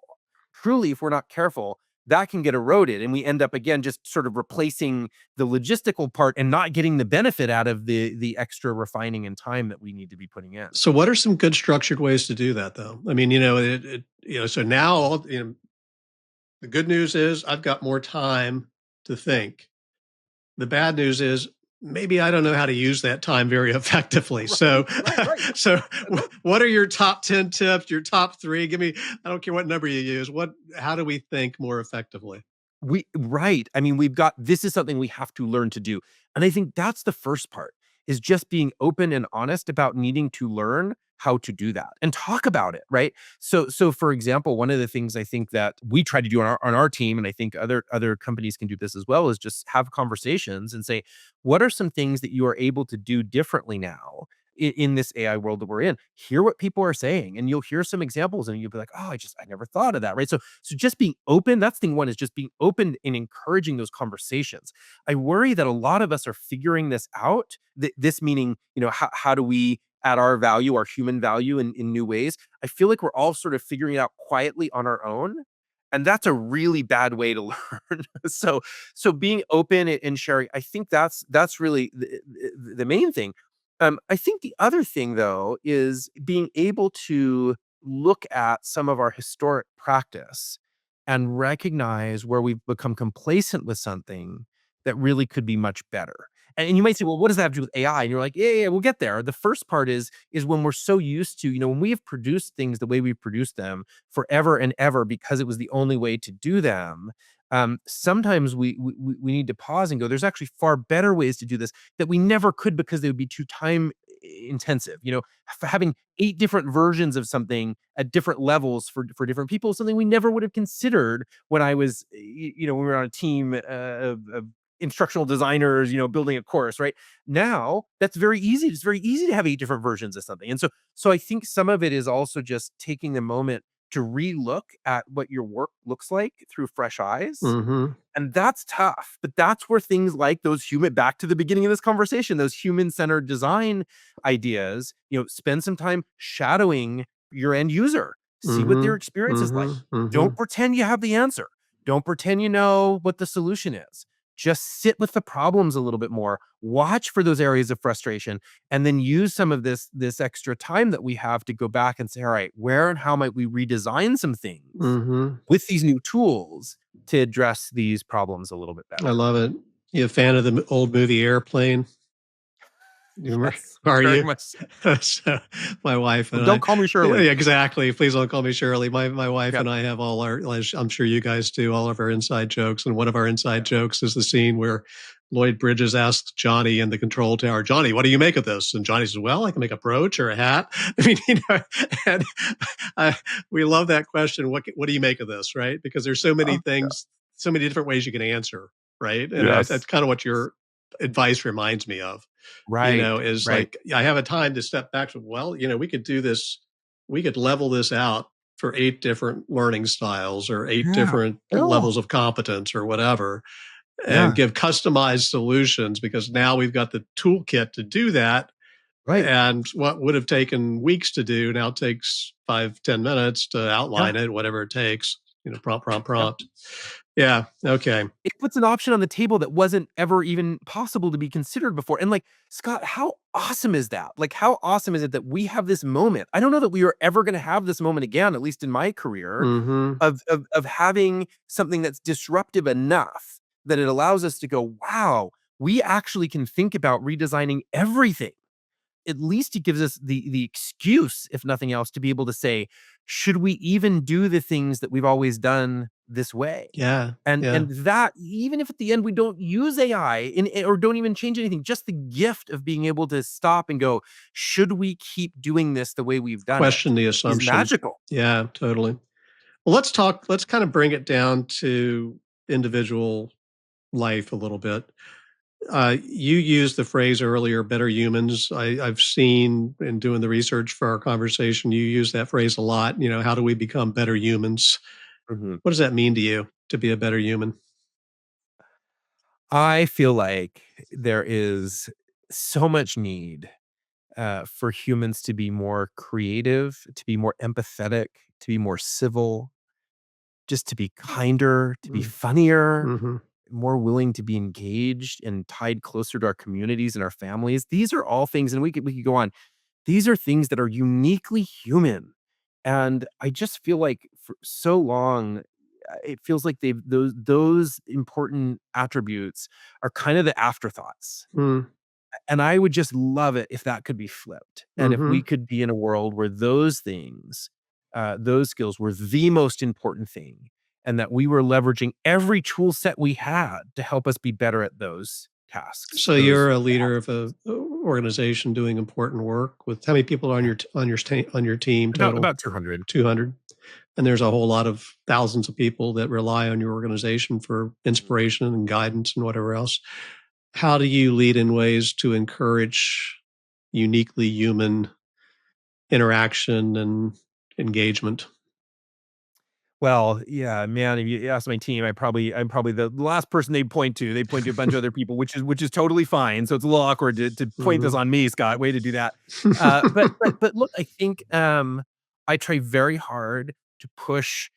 truly, if we're not careful, that can get eroded, and we end up again just sort of replacing the logistical part and not getting the benefit out of the extra refining and time that we need to be putting in. So, what are some good structured ways to do that, though? I mean, so now the good news is I've got more time to Yeah. think. The bad news is maybe I don't know how to use that time very effectively. So, Right, right, right. what are your top 10 tips, your top three? Give me, I don't care what number you use. How do we think more effectively? Right. I mean, this is something we have to learn to do. And I think that's the first part is just being open and honest about needing to learn how to do that and talk about it, right? So for example, one of the things I think that we try to do on our team, and I think other companies can do this as well, is just have conversations and say, what are some things that you are able to do differently now in this AI world that we're in? Hear what people are saying, and you'll hear some examples, and you'll be like, "Oh, I never thought of that." Right? So just being open. That's thing one, is just being open and encouraging those conversations. I worry that a lot of us are figuring this out. This meaning, how do we add our value, our human value, in new ways? I feel like we're all sort of figuring it out quietly on our own. And that's a really bad way to learn. So being open and sharing, I think that's really the main thing. I think the other thing, though, is being able to look at some of our historic practice and recognize where we've become complacent with something that really could be much better. And you might say, well, what does that have to do with AI? And you're like, yeah, we'll get there. The first part is when we're so used to, when we have produced things the way we've produced them forever and ever because it was the only way to do them. Sometimes we need to pause and go, there's actually far better ways to do this that we never could because they would be too time intensive. Having 8 different versions of something at different levels for different people is something we never would have considered when I was, when we were on a team of instructional designers, building a course. Right now, that's very easy. It's very easy to have 8 different versions of something, and so I think some of it is also just taking the moment to relook at what your work looks like through fresh eyes. Mm-hmm. And that's tough, but that's where things like those back to the beginning of this conversation, those human-centered design ideas, spend some time shadowing your end user, see what their Mm-hmm. experience is like. Mm-hmm. Mm-hmm. Don't pretend you have the answer. Don't pretend you know what the solution is. Just sit with the problems a little bit more, watch for those areas of frustration, and then use some of this extra time that we have to go back and say, all right, where and how might we redesign some things Mm-hmm. with these new tools to address these problems a little bit I better? love it. You a fan of the old movie Airplane? You remember? Yes, Are very you? much so. So my wife Well, and don't I, call me yeah, Shirley. exactly. Please don't call me Shirley. My wife Yep. and I have all our, as I'm sure you guys do, all of our inside jokes. And one of our inside jokes is the scene where Lloyd Bridges asks Johnny in the control tower, Johnny, what do you make of this? And Johnny says, well, I can make a brooch or a hat. I mean, and we love that question. What do you make of this? Right? Because there's so many Oh, things, so many different ways you can answer. Right. And that's yes. kind of what your advice reminds me of, Right. is Right. like, I have a time to step back. So, well, we could do this. We could level this out for 8 different learning styles or 8 Yeah. different Oh, levels of competence or whatever, and yeah. give customized solutions, because now we've got the toolkit to do that. Right. And what would have taken weeks to do now takes 5-10 minutes to Yeah. outline it, whatever it takes, prompt, prompt, Yeah. prompt. Yeah. Okay. It puts an option on the table that wasn't ever even possible to be considered before. And like, Scott, how awesome is that? Like, how awesome is it that we have this moment? I don't know that we are ever going to have this moment again, at least in my career, Mm-hmm. of having something that's disruptive enough that it allows us to go, wow, we actually can think about redesigning everything. At least it gives us the excuse, if nothing else, to be able to say, should we even do the things that we've always done this way? Yeah. And Yeah. that, even if at the end we don't use AI or don't even change anything, just the gift of being able to stop and go, should we keep doing this the way we've done it, Question the is assumption. magical. Yeah, totally. Well, let's kind of bring it down to individual life a little bit. You used the phrase earlier, better humans. I've seen in doing the research for our conversation, you use that phrase a lot. How do we become better humans? Mhm. What does that mean to you, to be a better human? I feel like there is so much need for humans to be more creative, to be more empathetic, to be more civil, just to be kinder, to be funnier, Mm-hmm. more willing to be engaged and tied closer to our communities and our families. These are all things, and we could go on. These are things that are uniquely human. And I just feel like for so long, it feels like those important attributes are kind of the afterthoughts. And I would just love it if that could be flipped. And if we Mm-hmm. could be in a world where those things, those skills were the most important thing, and that we were leveraging every tool set we had to help us be better at those tasks. So Those you're a leader of a organization doing important work. With how many people are on your team total? About 200. 200. And there's a whole lot of thousands of people that rely on your organization for inspiration and guidance and whatever else. How do you lead in ways to encourage uniquely human interaction and engagement? Well, yeah, man, if you ask my team, I'm probably the last person they point to. They point to a bunch of other people, which is totally fine. So it's a little awkward to point this Mhm. on me, Scott. Way to do that. But look, I think I try very hard to push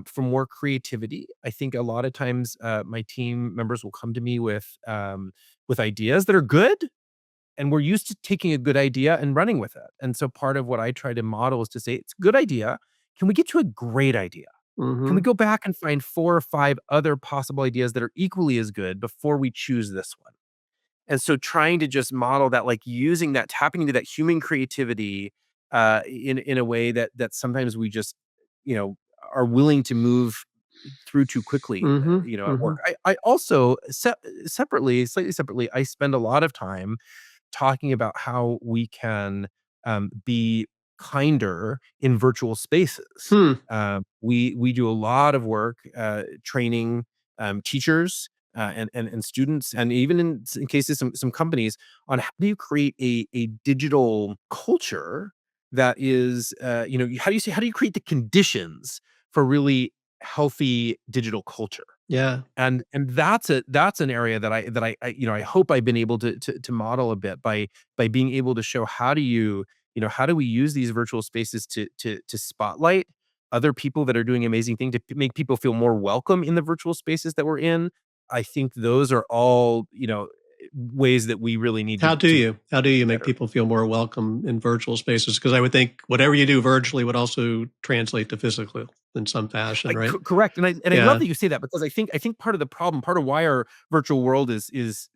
for more creativity. I think a lot of times my team members will come to me with ideas that are good, and we're used to taking a good idea and running with it. And so part of what I try to model is to say, it's a good idea. Can we get to a great idea? Can we Mhm. go back and find 4 or 5 other possible ideas that are equally as good before we choose this one? And so trying to just model that, like, using that, tapping into that human creativity, in a way that sometimes we just, you know, are willing to move through too quickly, Mhm. at work. Mhm. I also slightly separately, I spend a lot of time talking about how we can be kinder in virtual spaces. Hmm. We do a lot of work training teachers and students, and even in cases some companies, on how do you create a digital culture that is how do you create the conditions for really healthy digital culture. Yeah. And that's an area that I hope I've been able to model a bit by being able to show how do we use these virtual spaces to spotlight other people that are doing amazing things, to make people feel more welcome in the virtual spaces that we're in. I think those are all, ways that we really need How do you make better. people feel more welcome in virtual spaces? Because I would think whatever you do virtually would also translate to physical in some fashion, right? Correct, and I love Yeah. that you say that, because I think part of the problem, part of why our virtual world is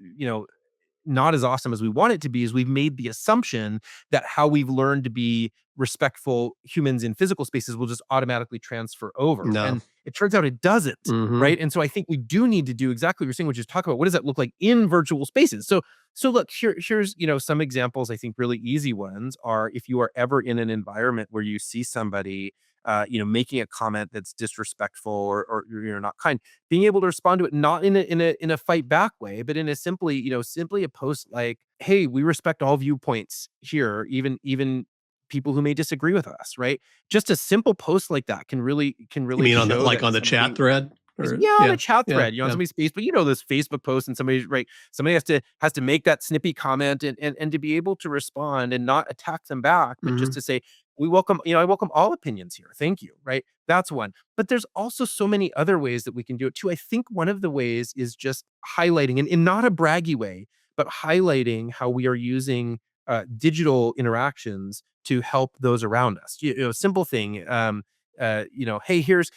not as awesome as we want it to be, is we've made the assumption that how we've learned to be respectful humans in physical spaces will just automatically transfer over. No. And it turns out it doesn't, Mhm. right? And so I think we do need to do exactly what you're saying, which is talk about what does that look like in virtual spaces. So look, here's some examples. I think really easy ones are, if you are ever in an environment where you see somebody making a comment that's disrespectful, or not kind, being able to respond to it, not in a fight back way, but in a simply a post like, "Hey, we respect all viewpoints here, even people who may disagree with us," right? Just a simple post like that can You really mean on the show like, that on the chat somebody thread? is, Or yeah, on yeah. a chat Yeah, thread, on yeah. somebody's Facebook, this Facebook post, and somebody, right, somebody has to make that snippy comment, and to be able to respond and not attack them back, but just Mhm. to say, I welcome all opinions here. Thank you. Right. That's one. But there's also so many other ways that we can do it too. I think one of the ways is just highlighting, and in not a braggy way, but highlighting how we are using digital interactions to help those around us. Simple thing. Hey, here's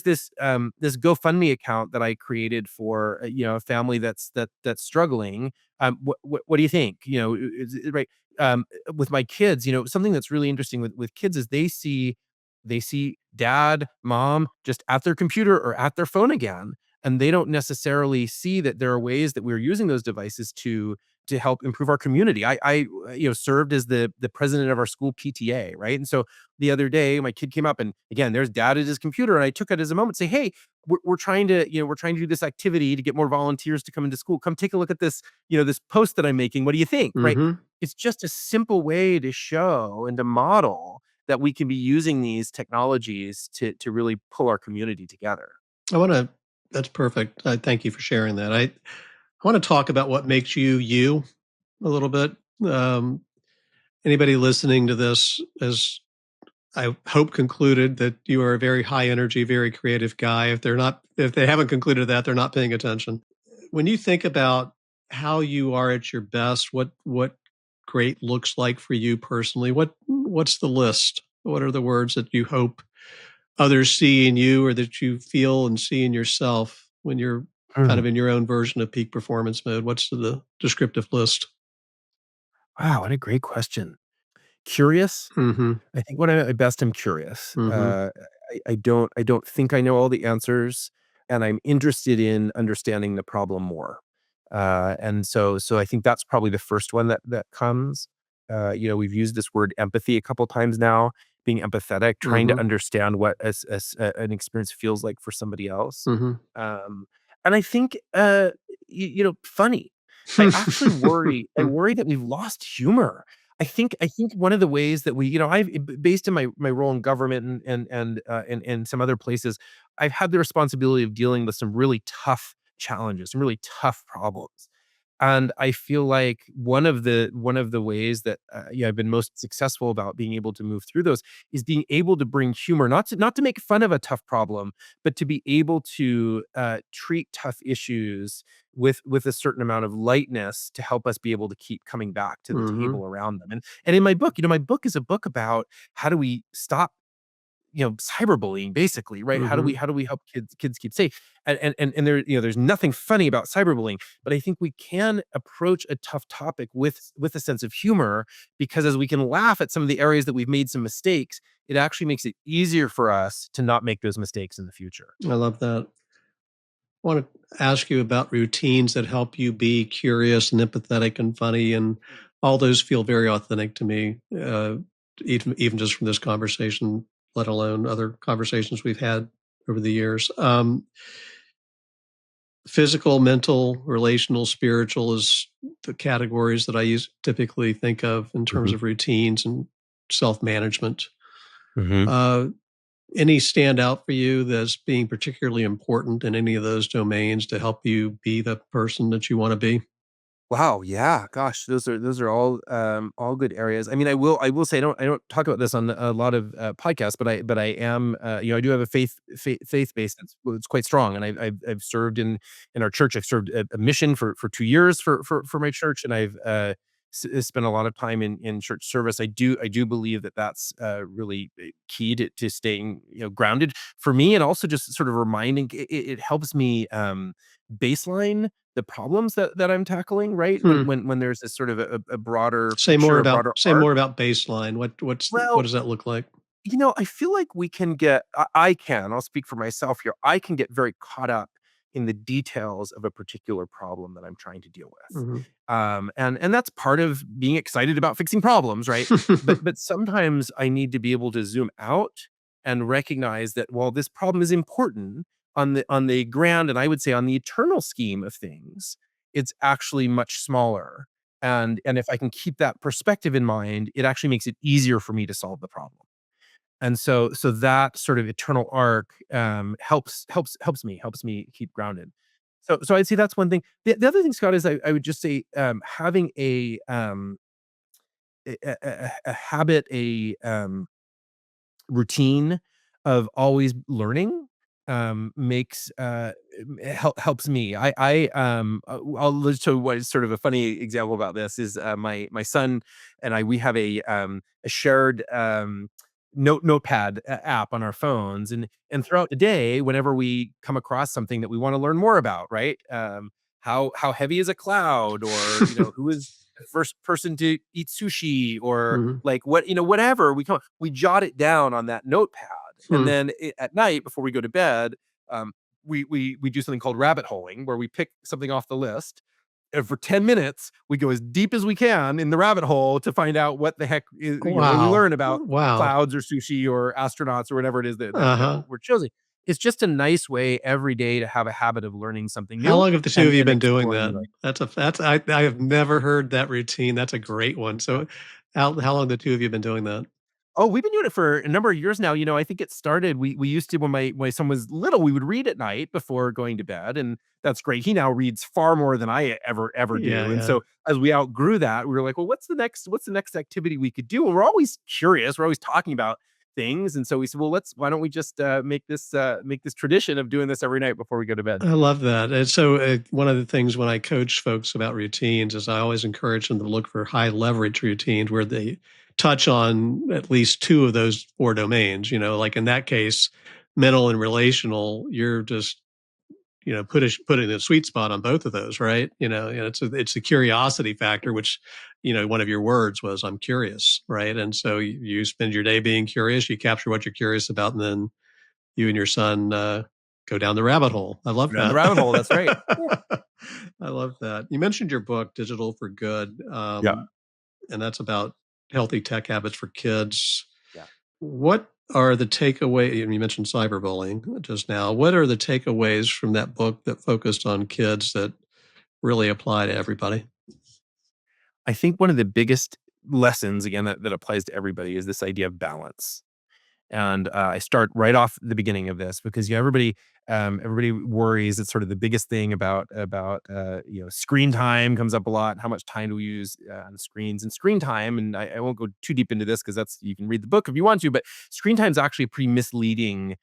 this GoFundMe account that I created for a family that's struggling. What do you think? Right. With my kids, something that's really interesting with kids is they see dad, mom just at their computer or at their phone again, and they don't necessarily see that there are ways that we're using those devices to help improve our community. I served as the president of our school PTA, right? And so the other day, my kid came up, and again, there's dad at his computer, and I took it as a moment to say, "Hey, we're trying to do this activity to get more volunteers to come into school. Come take a look at this post that I'm making. What do you think?" Right? Mhm. It's just a simple way to show and to model that we can be using these technologies to really pull our community together. I wanna That's perfect. I thank you for sharing that. I wanna talk about what makes you, you a little bit. Um, Anybody listening to this has, I hope, concluded that you are a very high energy, very creative guy. If they haven't concluded that, they're not paying attention. When you think about how you are at your best, what great looks like for you personally, what's the list? What are the words that you hope others see in you, or that you feel and see in yourself when you're kind Mm. of in your own version of peak performance mode? What's the descriptive list? Wow, what a great question. Curious. Mhm. I think when I'm at my best, I'm curious. Mhm. I don't think I know all the answers, and I'm interested in understanding the problem more. And so I think that's probably the first one that comes. We've used this word empathy a couple times now, being empathetic, trying to Mhm. understand what an experience feels like for somebody else. Mhm. Um, and I think, funny. I worry that we've lost humor. I think one of the ways that based in my role in government and some other places, I've had the responsibility of dealing with some really tough challenges, some really tough problems. And I feel like one of the ways that, I've been most successful about being able to move through those is being able to bring humor, not to make fun of a tough problem, but to be able to, treat tough issues with a certain amount of lightness to help us be able to keep coming back to the Mhm. table around them. And in my book, my book is a book about how do we stop cyberbullying basically, right? How do we Mhm. how do we help kids keep safe? And there's nothing funny about cyberbullying, but I think we can approach a tough topic with a sense of humor, because as we can laugh at some of the areas that we've made some mistakes, it actually makes it easier for us to not make those mistakes in the future. I love that. I want to ask you about routines that help you be curious and empathetic and funny, and all those feel very authentic to me, even just from this conversation, let alone other conversations we've had over the years. Physical, mental, relational, spiritual is the categories that I typically think of in terms Mhm. of routines and self-management. Mhm. Uh, any stand out for you that's being particularly important in any of those domains to help you be the person that you want to be? Wow, yeah, gosh, those are all good areas. I mean, I will say I don't talk about this on a lot of podcasts, but I am I do have a faith base that's it's quite strong, and I've served in our church. I've served a mission for 2 years for my church, and I've spent a lot of time in church service. I do believe that that's really key to staying grounded for me, and also just sort of reminding it helps me baseline the problems that I'm tackling, right? When Hmm. when when there's this sort of a broader Say more picture, a about broader say arc. more about baseline. What Well, does that look like? I feel like we can get I'll speak for myself here. I can get very caught up in the details of a particular problem that I'm trying to deal with. Mhm. And that's part of being excited about fixing problems, right? But sometimes I need to be able to zoom out and recognize that while this problem is important on the grand, and I would say on the eternal scheme of things, it's actually much smaller. And if I can keep that perspective in mind, it actually makes it easier for me to solve the problem. And so that sort of eternal arc, helps me keep grounded. So I'd say that's one thing. The other thing, Scott, is I would just say, having a habit, routine of always learning, makes helps me. I'll show what is sort of a funny example about this is, my son and I, we have a shared notepad app on our phones, and throughout the day, whenever we come across something that we want to learn more about, right? How heavy is a cloud, or who is the first person to eat sushi, or Mhm. like whatever, we jot it down on that notepad. And Hmm. then at night before we go to bed, um, we do something called rabbit holing, where we pick something off the list, and for 10 minutes we go as deep as we can in the rabbit hole to find out what the heck is, what we Wow. learn about Wow. clouds or sushi or astronauts or whatever it is that Uh-huh. we're choosing. It's just a nice way every day to have a habit of learning something How new long have the 2 of and you and been doing exploring that? new. I have never heard that routine. That's a great one. So how long the 2 of you been doing that? Oh, we've been doing it for a number of years now. I think it started, we used to, when my son was little, we would read at night before going to bed, and that's great. He now reads far more than I ever Yeah, do. And yeah. so as we outgrew that, we were like, well, what's the next activity we could do? And we're always curious. We're always talking about things. And so we said, well, why don't we just make this tradition of doing this every night before we go to bed? I love that. And so, one of the things when I coach folks about routines is I always encourage them to look for high leverage routines where they touch on at least 2 of those 4 domains, like in that case, mental and relational, you're just, put it in a sweet spot on both of those, right? And it's the curiosity factor, which, one of your words was, I'm curious, right? And so you spend your day being curious, you capture what you're curious about, and then you and your son go down the rabbit hole. I love Down the rabbit hole. That's right. that. I love that. You mentioned your book, Digital for Good, Yeah. and that's about healthy tech habits for kids. Yeah. What are the takeaways? You mentioned cyberbullying just now. What are the takeaways from that book that focused on kids that really apply to everybody? I think one of the biggest lessons, again, that applies to everybody is this idea of balance. And I start right off the beginning of this because everybody worries. It's sort of the biggest thing about screen time comes up a lot. How much time do we use on screens and screen time? And I won't go too deep into this because you can read the book if you want to. But screen time is actually a pretty misleading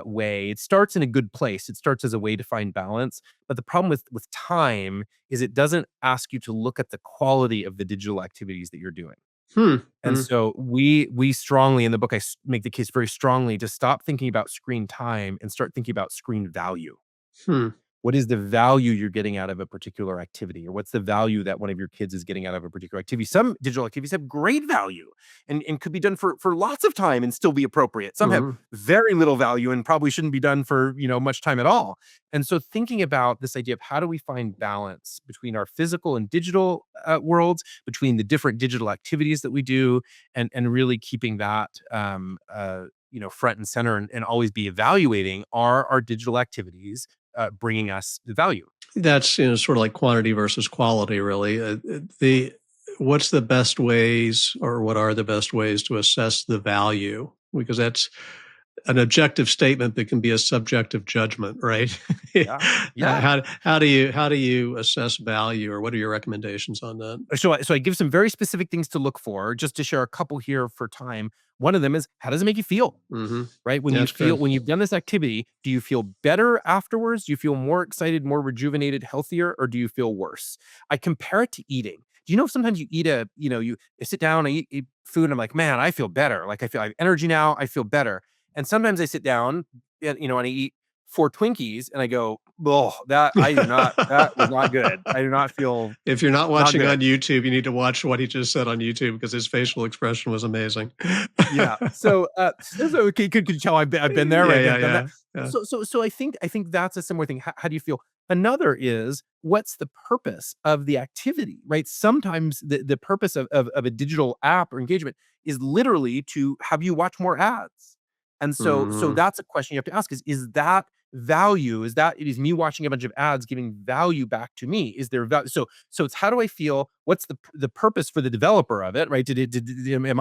way. It starts in a good place. It starts as a way to find balance. But the problem with time is it doesn't ask you to look at the quality of the digital activities that you're doing. Hmm. And Hmm. so we strongly in the book, make the case very strongly to stop thinking about screen time and start thinking about screen value. Hmm. What is the value you're getting out of a particular activity? Or what's the value that one of your kids is getting out of a particular activity? Some digital activities have great value and could be done for lots of time and still be appropriate. Some have Hmm. very little value and probably shouldn't be done for, much time at all. And so thinking about this idea of how do we find balance between our physical and digital worlds, between the different digital activities that we do, and really keeping that front and center, and always be evaluating, are our digital activities bringing us the value? That's sort of like quantity versus quality, really. The What's the best ways, or what are the best ways to assess the value? Because that's an objective statement that can be a subjective judgment, right? Yeah. Yeah. How do you assess value, or what are your recommendations on that? So I give some very specific things to look for, just to share a couple here for time. One of them is, how does it make you feel? Mm-hmm. Right? That's good. When you've done this activity, do you feel better afterwards? Do you feel more excited, more rejuvenated, healthier, or do you feel worse? I compare it to eating. Do you know sometimes you eat you sit down and eat food and I'm like, man, I feel better. Like I have energy now. I feel better. And sometimes I sit down and I eat 4 Twinkies and I go, oh, that was not good. I do not feel If you're not not watching good. on YouTube, you need to watch what he just said on YouTube because his facial expression was amazing. Yeah. So okay, could you tell I've been there, Yeah, right? yeah, I've done that. yeah, yeah. So I think that's a similar thing. How do you feel? Another is, what's the purpose of the activity, right? Sometimes the purpose of a digital app or engagement is literally to have you watch more ads. And so Mhm. that's a question you have to ask, is that value? It is me watching a bunch of ads giving value back to me? Is there value? So it's, how do I feel? What's the purpose for the developer of it, right? Am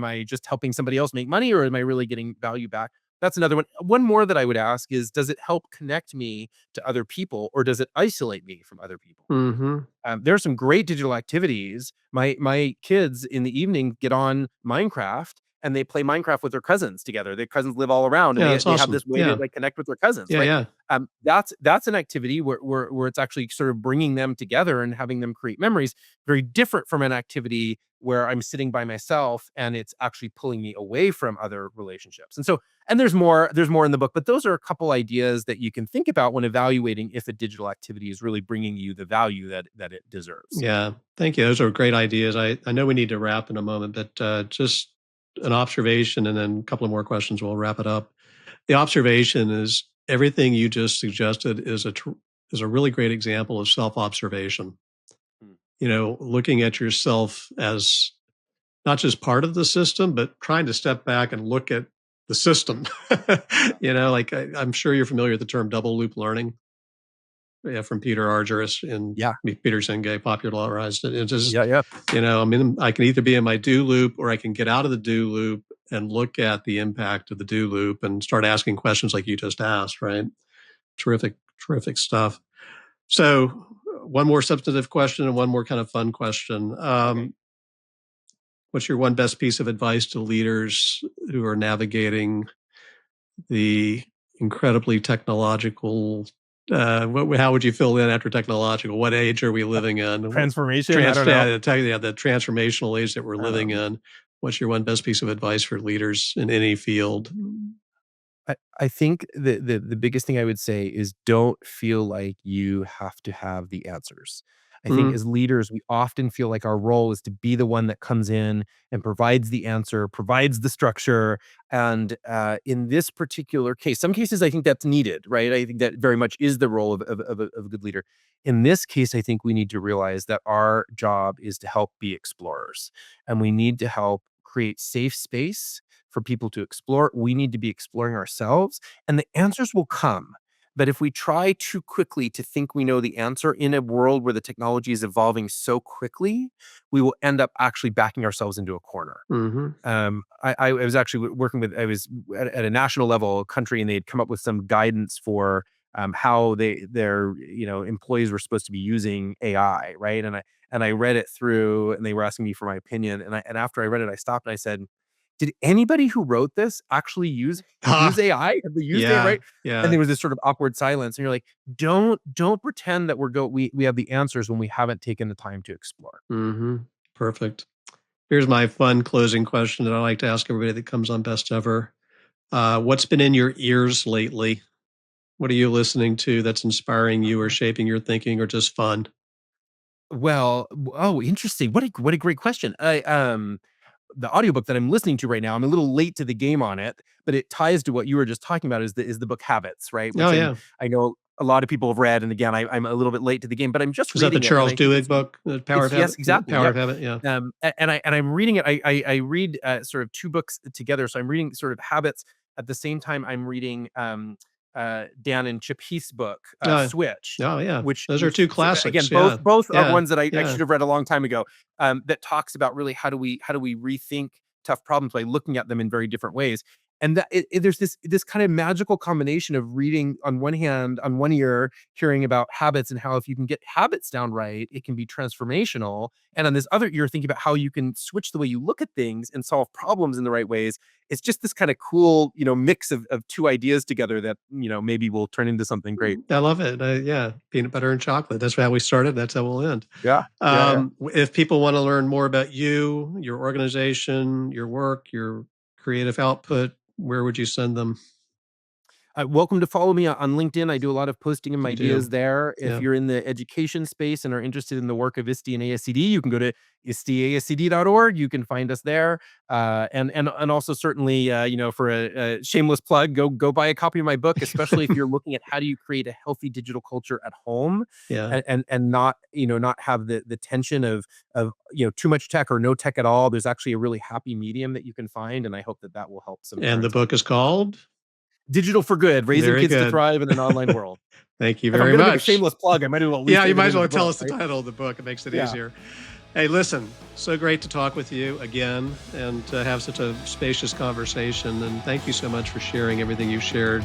I just helping somebody else make money, or am I really getting value back? That's another one. One more that I would ask is, does it help connect me to other people, or does it isolate me from other people? Mhm. There are some great digital activities. My kids in the evening get on Minecraft and they play Minecraft with their cousins together. Their cousins live all around, and Yeah, they that's they have awesome. this way to Yeah. like connect with their cousins, Yeah, right? yeah. That's an activity where it's actually sort of bringing them together and having them create memories. Very different from an activity where I'm sitting by myself and it's actually pulling me away from other relationships. And there's more in the book, but those are a couple ideas that you can think about when evaluating if a digital activity is really bringing you the value that it deserves. Yeah. Thank you. Those are great ideas. I know we need to wrap in a moment, but just an observation and then a couple of more questions, we'll wrap it up. The observation is everything you just suggested is a really great example of self-observation. Mm. Looking at yourself as not just part of the system, but trying to step back and look at the system. Yeah. Like I'm sure you're familiar with the term double loop learning. Yeah, from Peter Argyris and Yeah. Peter Senge popularized it. It's just, Yeah. Yeah. I can either be in my do loop or I can get out of the do loop and look at the impact of the do loop and start asking questions like you just asked, right? Terrific, terrific stuff. So, one more substantive question and one more kind of fun question. Okay. What's your one best piece of advice to leaders who are navigating the incredibly technological? How would you fill in after technological? What age are we living in? Transformation. I don't know. The transformational age that we're I don't living know. in. What's your one best piece of advice for leaders in any field? I think the biggest thing I would say is, don't feel like you have to have the answers. I think Mm, as leaders, we often feel like our role is to be the one that comes in and provides the answer, provides the structure. And in this particular case, some cases I think that's needed, right? I think that very much is the role of a good leader. In this case, I think we need to realize that our job is to help be explorers, and we need to help create safe space for people to explore. We need to be exploring ourselves, and the answers will come. But if we try too quickly to think we know the answer in a world where the technology is evolving so quickly, we will end up actually backing ourselves into a corner. mhm. I was actually working with, I was at a national level country, and they'd come up with some guidance for how their employees were supposed to be using AI, right? And I read it through, and they were asking me for my opinion, and after I read it, I stopped and I said, "Did anybody who wrote this actually use Ah, AI? Have they used it, yeah, right?" And yeah. there was this sort of awkward silence, and you're like, "Don't pretend that we have the answers when we haven't taken the time to explore." Mhm. Perfect. Here's my fun closing question that I like to ask everybody that comes on Best Ever. What's been in your ears lately? What are you listening to that's inspiring you or shaping your thinking or just fun? Well, oh, interesting. What a great question. The audiobook that I'm listening to right now, I'm a little late to the game on it, but it ties to what you were just talking about, is the book Habits, right? Oh, Which yeah. I know a lot of people have read, and again, I'm a little bit late to the game, but I'm just Is that the reading it, and Charles I think Duhigg book, The Power it's of yes, Habit? The exactly, Power yep. of Habit, yeah. And I'm reading it. I read sort of two books together, so I'm reading sort of Habits at the same time I'm reading Dan and Chip Heath's book Oh, Switch, oh, yeah. which Those are which 2 again, classics, both yeah. both are Yeah, ones that I yeah. should have read a long time ago. That talks about really how do we rethink tough problems by looking at them in very different ways. And that there's this kind of magical combination of reading on one hand, on one ear, hearing about habits and how if you can get habits down right, it can be transformational. And on this other ear, thinking about how you can switch the way you look at things and solve problems in the right ways. It's just this kind of cool, mix of two ideas together that, maybe will turn into something great. I love it. Yeah, peanut butter and chocolate. That's how we started, that's how we'll end. Yeah. Yeah. Yeah. If people wanna learn more about you, your organization, your work, your creative output, where would you send them? Welcome to follow me on LinkedIn. I do a lot of posting of my You ideas do. there. If Yeah. you're in the education space and are interested in the work of ISTE and ASCD, you can go to isteascd.org. You can find us there. And also certainly, for a shameless plug, go buy a copy of my book, especially if you're looking at how do you create a healthy digital culture at home, Yeah. and not have the tension of too much tech or no tech at all. There's actually a really happy medium that you can find, and I hope that will help some And the parents out book there. is called? Digital for Good, Raising Very Kids to good. Thrive in an Online World. Thank you If I'm very gonna make a much. shameless plug, I might as well at least Yeah, say you the might as name of well the tell book, us the right? title of the book. It makes it Yeah. easier. Hey, listen, so great to talk with you again and to have such a spacious conversation. And thank you so much for sharing everything you shared,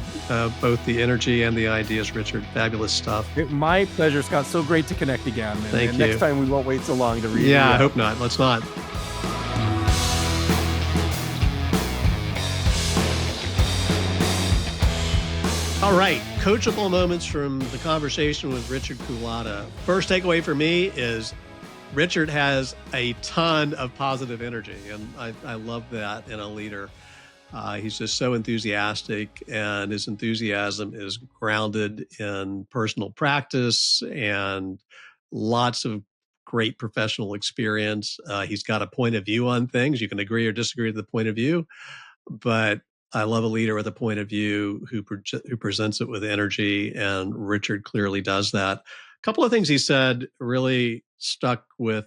both the energy and the ideas, Richard. Fabulous stuff. My pleasure, Scott. So great to connect again, and Thank next you. time we won't wait so long to read Yeah, you I out. hope not. Let's not. All right, coachable moments from the conversation with Richard Culatta. First takeaway for me is Richard has a ton of positive energy, and I love that in a leader. He's just so enthusiastic, and his enthusiasm is grounded in personal practice and lots of great professional experience. He's got a point of view on things. You can agree or disagree with the point of view, but I love a leader with a point of view who presents it with energy, and Richard clearly does that. A couple of things he said really stuck with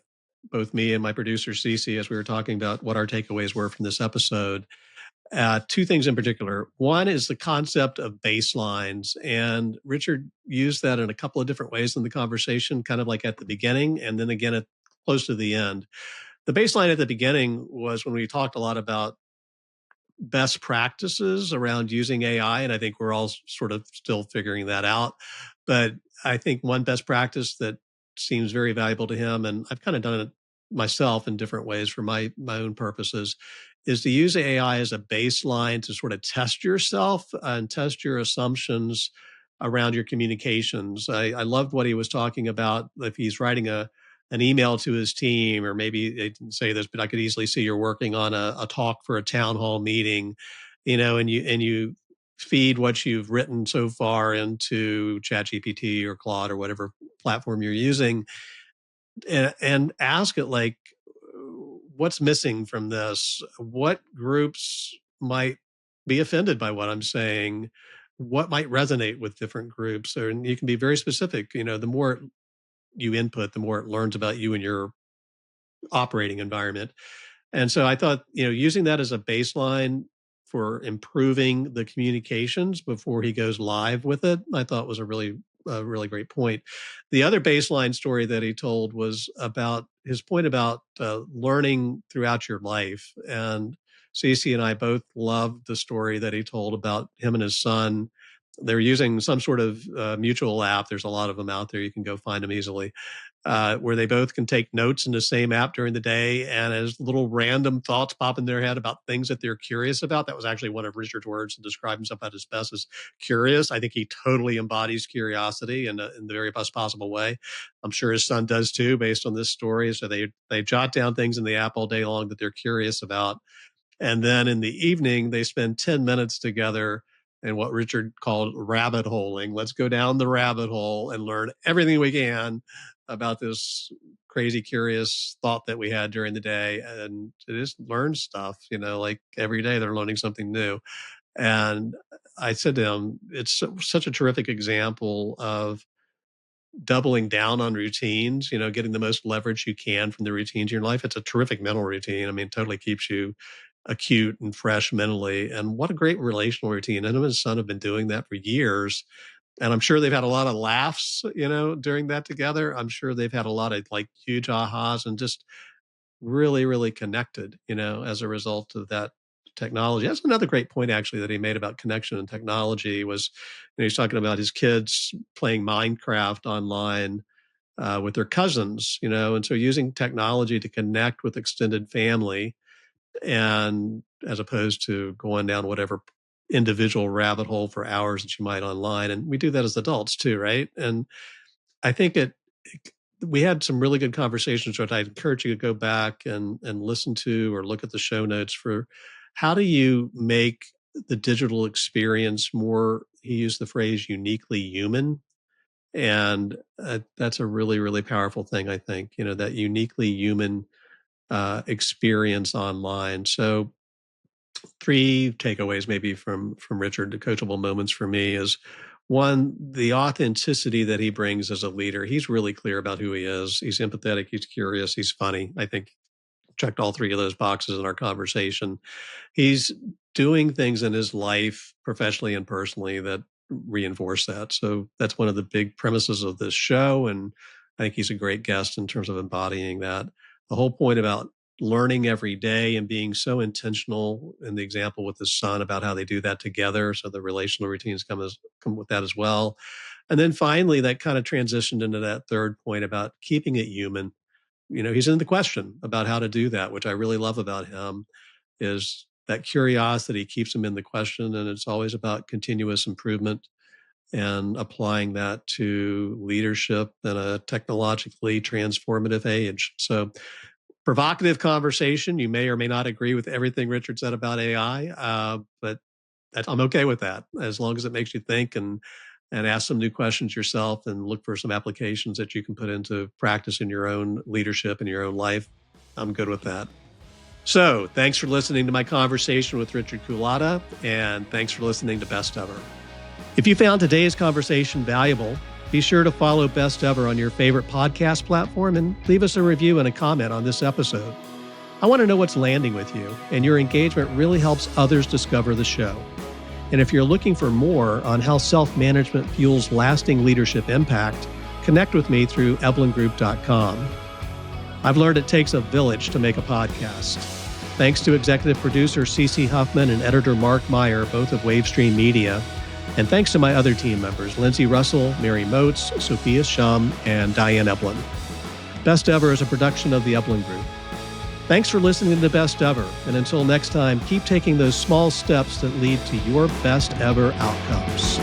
both me and my producer Cece as we were talking about what our takeaways were from this episode. Two things in particular. One is the concept of baselines, and Richard used that in a couple of different ways in the conversation, kind of like at the beginning, and then again at close to the end. The baseline at the beginning was when we talked a lot about best practices around using AI, and I think we're all sort of still figuring that out. But I think one best practice that seems very valuable to him, and I've kind of done it myself in different ways for my own purposes, is to use AI as a baseline to sort of test yourself and test your assumptions around your communications. I loved what he was talking about. If he's writing an email to his team, or maybe they didn't say this, but I could easily see you're working on a talk for a town hall meeting, and you feed what you've written so far into ChatGPT or Claude or whatever platform you're using, and ask it like, what's missing from this? What groups might be offended by what I'm saying? What might resonate with different groups? And you can be very specific. The more you input, the more it learns about you and your operating environment. And so I thought, using that as a baseline for improving the communications before he goes live with it, I thought was a really great point. The other baseline story that he told was about his point about learning throughout your life. And Cece and I both loved the story that he told about him and his son. They're using some sort of mutual app. There's a lot of them out there. You can go find them easily. Where they both can take notes in the same app during the day, and as little random thoughts pop in their head about things that they're curious about. That was actually one of Richard's words to describe himself at his best, as curious. I think he totally embodies curiosity in the very best possible way. I'm sure his son does too, based on this story. So they jot down things in the app all day long that they're curious about. And then in the evening, they spend 10 minutes together in what Richard called rabbit holing. Let's go down the rabbit hole and learn everything we can about this crazy, curious thought that we had during the day. And to just learn stuff, like every day they're learning something new. And I said to him, it's such a terrific example of doubling down on routines, getting the most leverage you can from the routines in your life. It's a terrific mental routine. I mean, it totally keeps you acute and fresh mentally. And what a great relational routine. And him and his son have been doing that for years. And I'm sure they've had a lot of laughs, during that together. I'm sure they've had a lot of like huge ahas and just really, really connected, as a result of that technology. That's another great point actually that he made about connection and technology was, he's talking about his kids playing Minecraft online with their cousins, and so using technology to connect with extended family, and as opposed to going down whatever individual rabbit hole for hours that you might online. And we do that as adults too, right? And I think we had some really good conversations, which I'd encourage you to go back and listen to or look at the show notes for how do you make the digital experience more, he used the phrase uniquely human. And that's a really, really powerful thing, I think, that uniquely human experience online. So 3 takeaways maybe from Richard, the coachable moments for me is, one, the authenticity that he brings as a leader. He's really clear about who he is. He's empathetic. He's curious. He's funny. I think checked all 3 of those boxes in our conversation. He's doing things in his life, professionally and personally, that reinforce that. So that's one of the big premises of this show. And I think he's a great guest in terms of embodying that. The whole point about learning every day and being so intentional in the example with his son about how they do that together. So the relational routines come with that as well. And then finally, that kind of transitioned into that third point about keeping it human. He's in the question about how to do that, which I really love about him, is that curiosity keeps him in the question. And it's always about continuous improvement and applying that to leadership in a technologically transformative age. So provocative conversation. You may or may not agree with everything Richard said about AI, but I'm okay with that as long as it makes you think and ask some new questions yourself and look for some applications that you can put into practice in your own leadership and your own life. I'm good with that. So thanks for listening to my conversation with Richard Culatta, and thanks for listening to Best Ever. If you found today's conversation valuable, be sure to follow Best Ever on your favorite podcast platform and leave us a review and a comment on this episode. I want to know what's landing with you, and your engagement really helps others discover the show. And if you're looking for more on how self-management fuels lasting leadership impact, connect with me through eblingroup.com. I've learned it takes a village to make a podcast. Thanks to executive producer Cece Huffman and editor Mark Meyer, both of Wavestream Media. And thanks to my other team members, Lindsay Russell, Mary Moats, Sophia Shum, and Diane Eblin. Best Ever is a production of the Eblin Group. Thanks for listening to Best Ever, and until next time, keep taking those small steps that lead to your best ever outcomes.